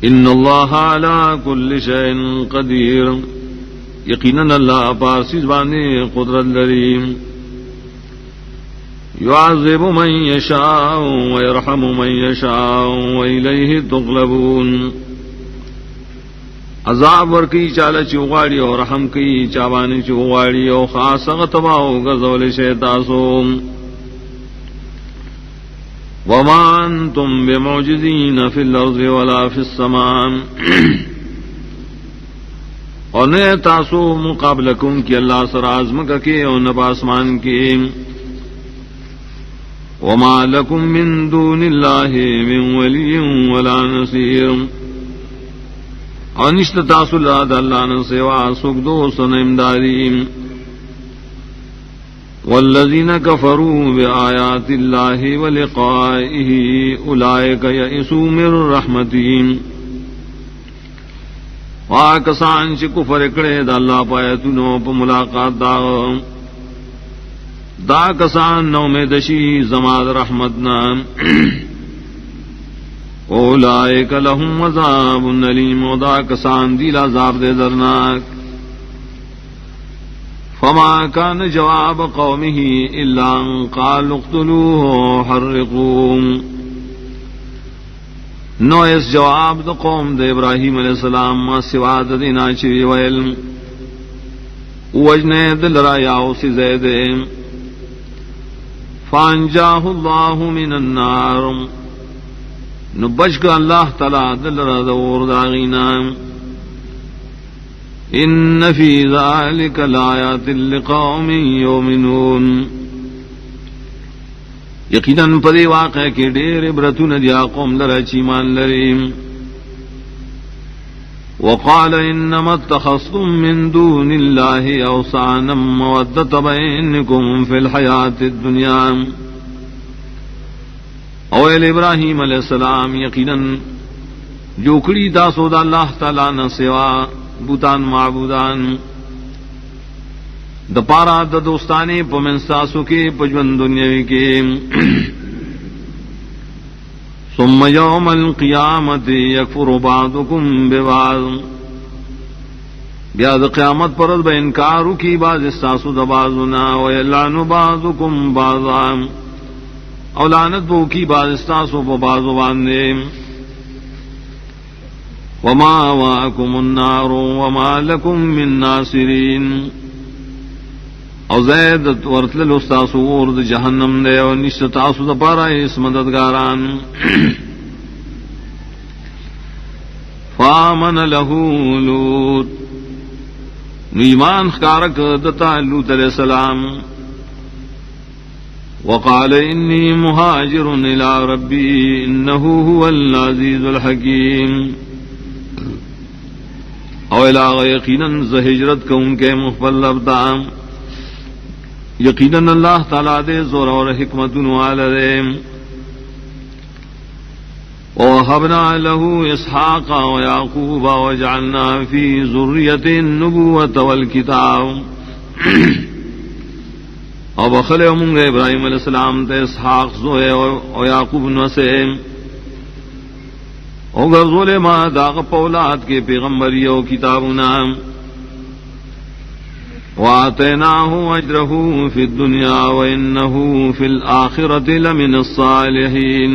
ان اللہ علی کل شیء قدیر یقیناً اللہ پاسی زبانی قدرت لریم. یعذب من یشاء ویرحم من یشاء وإلیہ تغلبون. عذاب ورکی چالا چوغاڑی اور رحم کی چاوانی چوغاڑی اور خاص غتباو گزول شیطاسوم. وما انتم بمعجزین فی الارض ولا فی السماء اور نے تاسو مقابلکم کی اللہ سر آزمک کے اور نب آسمان کی. وما لکم من دون اللہ من ولی ولا نصیر اور نشت تاسو لاد اللہ نے سوا سکھ دوست امدادی. والذین کفروا بآیات اللہ ولقائہ اولئک یئسوا من رحمتہ. کسان چی کفر کڑے دا اللہ پایتونو پا ملاقات دا کسان نو میں دشی زماد رحمتنا. اولئک لهم عذاب علیم دا کسان دیل عذاب دے درناک. فما كان جواب قومه الا ان قالوا اقتلوه حرقوه. نو اس جواب دا قوم دے ابراہیم علیہ السلام ما سوا دینا چوی ویل وجنے دل را یاو سی زید. فانجاہ اللہ من النار نو بچ کا اللہ تعالی دل را دور داغینا. ان فی ذلک لآیات لقوم یؤمنون یقیناً پدی واقع کے ڈیر عبرتون دیا قوم لرا چیمان لریم. وقال انما اتخذتم من دون اللہ اوثانا مودۃ بینکم فی الحیاۃ الدنیا. اویل ابراہیم علیہ السلام یقیناً جوکڑی تاسو دا اللہ تعالی نہ سوا بوتان معبودان د پارا د دوستانی پمنساسو کے پجون دنیاوی کے. ثم یوم القیامت یکفر بعضکم ببعض بیا د قیامت پرد با انکارو کی بعض استاسو د بعضنا ویلعن بعضکم بعضا اولانت بو کی بعض استاسو پا بعضو باندے. وما واکم النار وما لکم من ناصرین او زید ورتل استاسو ورد جہنم دے او نشت تاسو دا پارا اس مددگاران. فامن له لوط نیمان خکارک دتا لوط علیہ السلام. وقال انی مہاجر الى ربی انه هو العزیز الحکیم. او الہ یقیناً ز ہجرت کو ان کے مخبل لبتا یقیناً اللہ تعالیٰ دے زور اور حکمت والدے. ووهبنا له اسحاق ويعقوب وجعلنا في ذريته النبوة والكتاب. اور بخلے منگ ابراہیم علیہ السلام تے اسحاق زوئے اور یعقوب نسے اور غرزول ما داغ پولاد کے پیغمبریوں کتابنا. وآتیناہ اجرہ فی الدنیا وانہ فی الآخرۃ لمن الصالحین.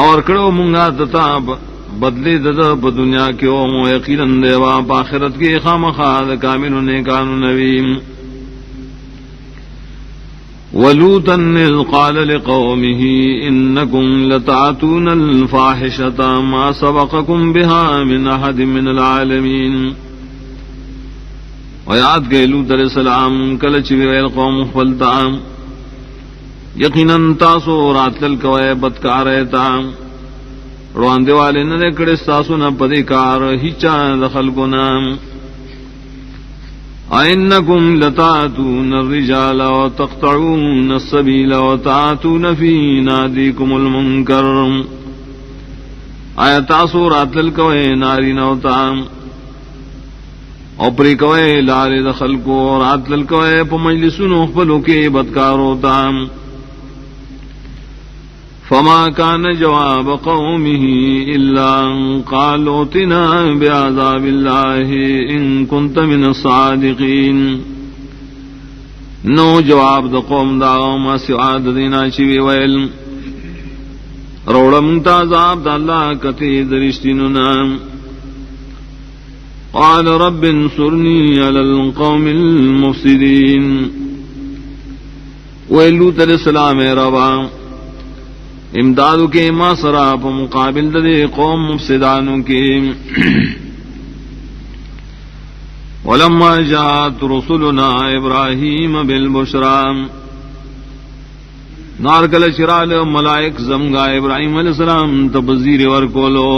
اور کڑو منگا دتا بدلی ددا دنیا کے او یقیناً دیوا آخرت کی خامخاد کامل نیکان نویم. ولوطا إذ قال لقومه إنكم لتعتون الفاحشة ما سبقكم بها من أحد من العالمين. ویاد گئے لوط علیہ السلام کلچ ویل قوم خپلتا یقیناً تاسو راتل کوئے بدکار تا رواندے والے نہ کڑے تاسو نہ پدی کار ہچا دخل کو نام أَإِنَّكُمْ لَتَأْتُونَ الرِّجَالَ وَتَقْطَعُونَ السَّبِيلَ وَتَأْتُونَ فِي نَادِيكُمُ الْمُنكَرَ. آیا تاسو راتل کوئے ناری نوتا اوپری کوئے لارے دخل کو راتل کوئے پا مجلسونو خپلو کے بدکاروتا. فما كان جواب قومه إلا أن قالوا ائتنا بعذاب الله إن كنت من الصادقين. نو جواب دا قوم دا ما سواد دینا چوی ویل روڑا منتا عذاب دا اللہ کتی درشتیننا. قال رب انصرنی علی القوم المفسدین. ویلوت علیہ السلام ربا امدادو کے ما سراب مقابل دے قوم مفسدانوں کے. ولما جاءت رسلنا ابراہیم بالبشرى. نارکل چرال ملائک زمگا ابراہیم علیہ السلام تبزیر ورکولو.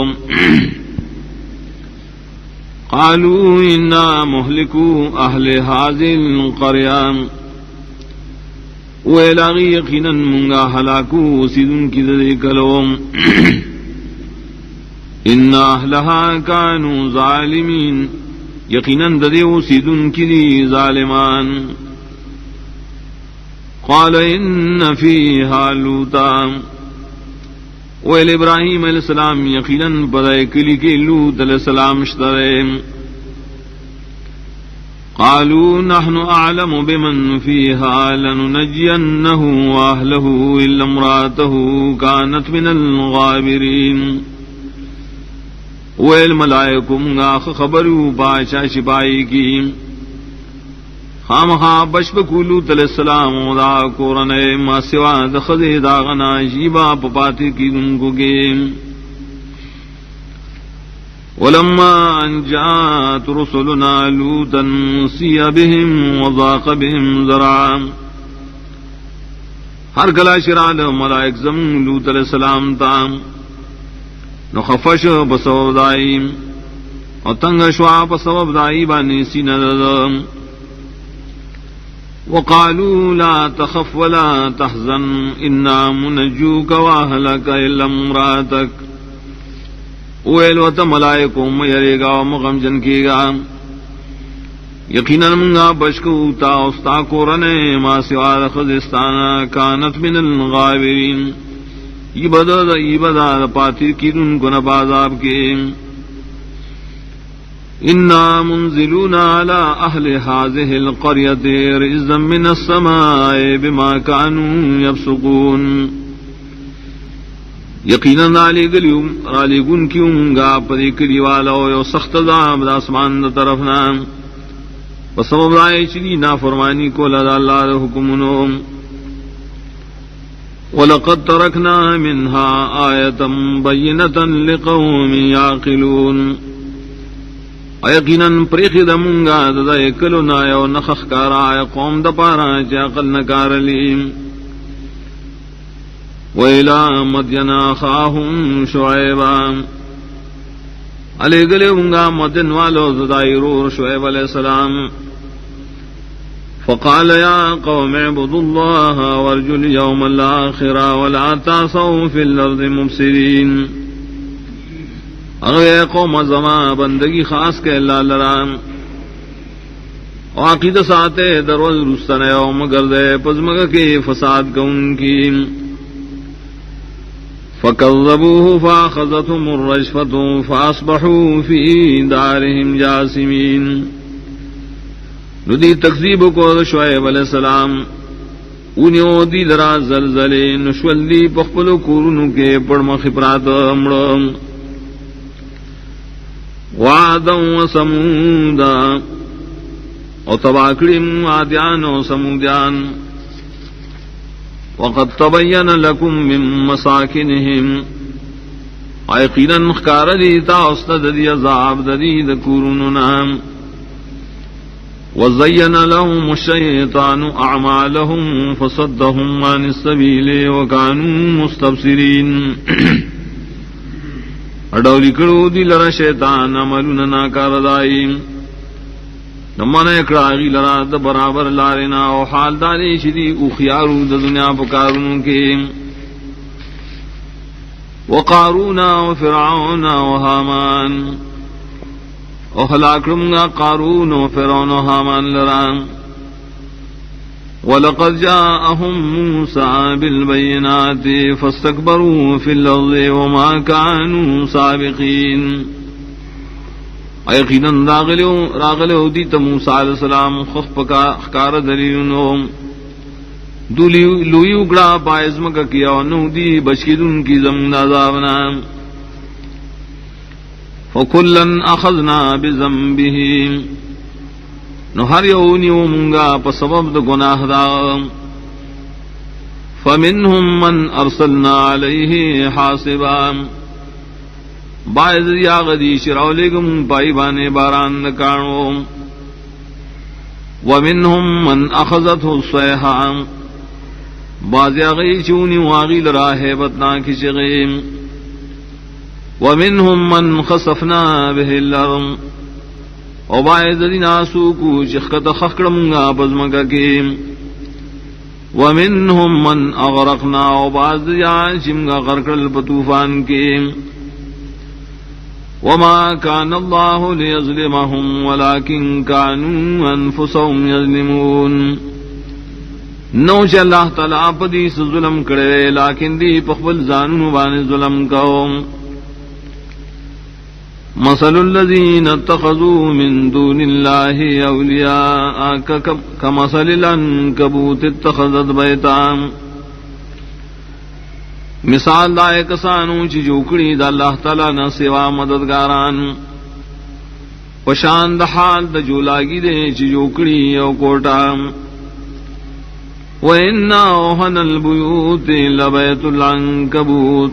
قالوا انا مهلكو اہل هذه القرية. ویلاغی یقیناً منگا ہلاکو سیدن کی دے کلوم. ان اہلہا کانوا ظالمین. یقیناً ددیو سیدن کی دی ظالمان. قال ان فیہا لوطا. ویل ابراہیم علیہ السلام یقیناً پدائے کلی کے لوط علیہ السلام اشترے. قالوا نحن أعلم بمن فيها لننجينه وأهله إلا امرأته كانت من الغابرين. والملائكم غاخ خبروا باشا شپائی کی خامخا بشبکو لوط علیہ السلام دا کورنے ما سوا دخذ داغنا شیبا پپاتی کی دن کو گیم. ولما أن جاءت رسلنا لوطا سيء بهم وضاق بهم ذرعا. ہر کلا شرال ملائک زم لوط علیہ السلام تام نخفش بسبب دائیم اور تنگ شوا بسبب دائی بانی سیند. وقالوا لا تخف ولا تحزن إنا منجوك وأهلك إلا امرأتك. اویل و تا ملائکو میرے گا و مغم جن کی گا یقیناً منگا بشکو تا استا کو رنے ما سوا خزستانا کانت من الغابرین. ایبدا پاتی کی دن کو نبازاب کے. انا منزلون علی اہل هذه القریة رجزا من السماء بما كانوا يفسقون. یقیناً رالی گن کیوں گا پری کری والا یو سخت عذاب آسمان طرف نام بسبب رائے چلی نا فرمانی کو لدا اللہ حکمنو. وَلَقَدْ تَرَكْنَا مِنْهَا آيَةً بَيِّنَةً لِقَوْمٍ يَعْقِلُونَ. یقیناً پریخی دمونگا ددا اکلو نایو نخخ کارا قوم دا پارا چا عقل نکار لیم. وَإِلَى مَدْيَنَ أَخَاهُمْ شُعَيْبًا. علی گلے ہونگا مدن والو زدائرور شعیب علیہ السلام. فقال يا قوم اعبدوا الله وارجوا اليوم الآخر ولا تعصوا في الأرض مفسدين. اگر قوم زمان بندگی خاص کے اللہ لرام عقید ساتے دروز رستن یوم گردے پزمگ کے فساد کو ان کی. فكذبوه فأخذتهم الرجفة فأصبحوا في دارهم جاثمين. ندی تکذیب کو شعیب علیہ السلام انہوں دی لرا زلزلے نشولی پخپلو کورنو کے پڑم خبرات امڑم. وعدا و سمودا او تباکڑیم عادیان و سمودیان. وقد تبین لکم من مساکنہم یقیناً خکار دیتا استد دی عذاب ددی دکورننا وزین لهم الشیطان اعمالهم فصدهم عن السبیل وکانوا مستبصرین اڈولی کرو دی لرا شیطان عملنا ناکار دائیم نمان اکڑا غی لرا دا برابر لارنا او حال داری شدی اخیارو دا دنیا پکارون کے وقارون وفرعون وحامان او ہلاکرمگا قارون وفرعون وحامان لرا وَلَقَدْ جَاءَهُمْ مُوسَى بِالْبَيِّنَاتِ فَاسْتَكْبَرُوا فِي الْأَرْضِ وَمَا كَانُوا سَابِقِينَ یقیناً راغلو دیتا موسیٰ علیہ السلام خفقا اخکار دلیلنو دو لوی اگڑا پائزمکا کیا ونو دی بشکدن کی زمین عذابنا فَكُلًّا أَخَذْنَا بِذَنبِهِ نو ہر یونیو منگا پا سبب دا گناہ دا فمنہم من ارسلنا علیہ حاسبا باعث یاغدی شراولگم پائی بانے باران نکانو ومنہم من اخذته الصیحہ باز یاغی چونی واغی لراہ بتنا کی شغیم ومنہم من خسفنا به الارم او باید دی ناسو کو چخکت خکڑمگا پزمکا کی ومنہم من اغرقنا او باز دی چمگا غرقل پتوفان کی وما كان الله ليظلمهم ولكن كانوا انفسهم يظلمون نوچ اللہ تعالیٰ پدی سے ظلم کرے لیکن دی پخبل زانون بان ظلم کو مثل الذين اتخذوا من دون الله أولياء كمثل العنكبوت اتخذت بيتا مثال دائے کسانو چی جوکڑی دا اللہ تعالیٰ نہ سوا مددگاران پشان دا حال دا جولاگی دے چی جوکڑی او کوٹا وَإِنَّ أَوْهَنَ الْبُيُوتِ لَبَيْتُ الْعَنكَبُوتِ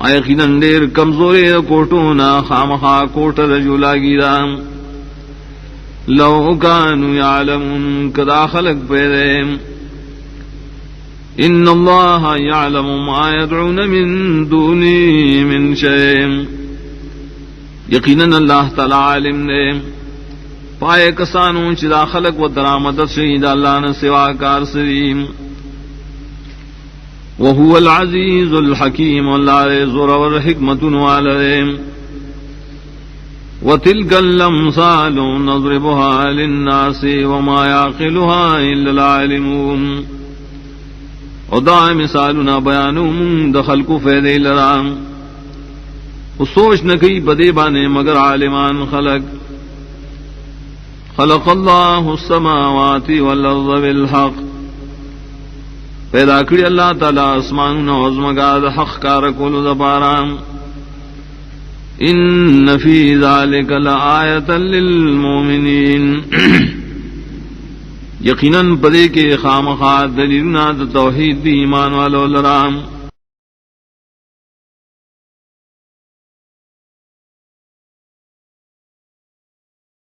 یقیناً دیر کمزوری کوٹونا خامخا کوٹر جولاگی دا لو کانوا یعلمون کدا خلق پیدے ان اللہ یعلم ما یدعون من دونی من شیء یقیناً اللہ تعالی علم دے پائے کسانوں چدا خلق و درامت شہید اللہ نے سوا کار سریم وهو العزيز الحكيم والله زور حکمت والے وتلك الامثال نضربها للناس وما يعقلها الا العالمون ادا مثالنا بیانوں دخل کو فیدے لرام سوچ نہ کئی بدے بانے مگر عالمان خلق اللہ السماوات والارض بالحق پیدا کری اللہ تعالی اسمان و عظمگاد حق کار کولو دپارام ان فی ذالک لآیتا للمومنین یقیناً پدے کے خامخات دلیلنا دا توحید دی ایمان والو لرام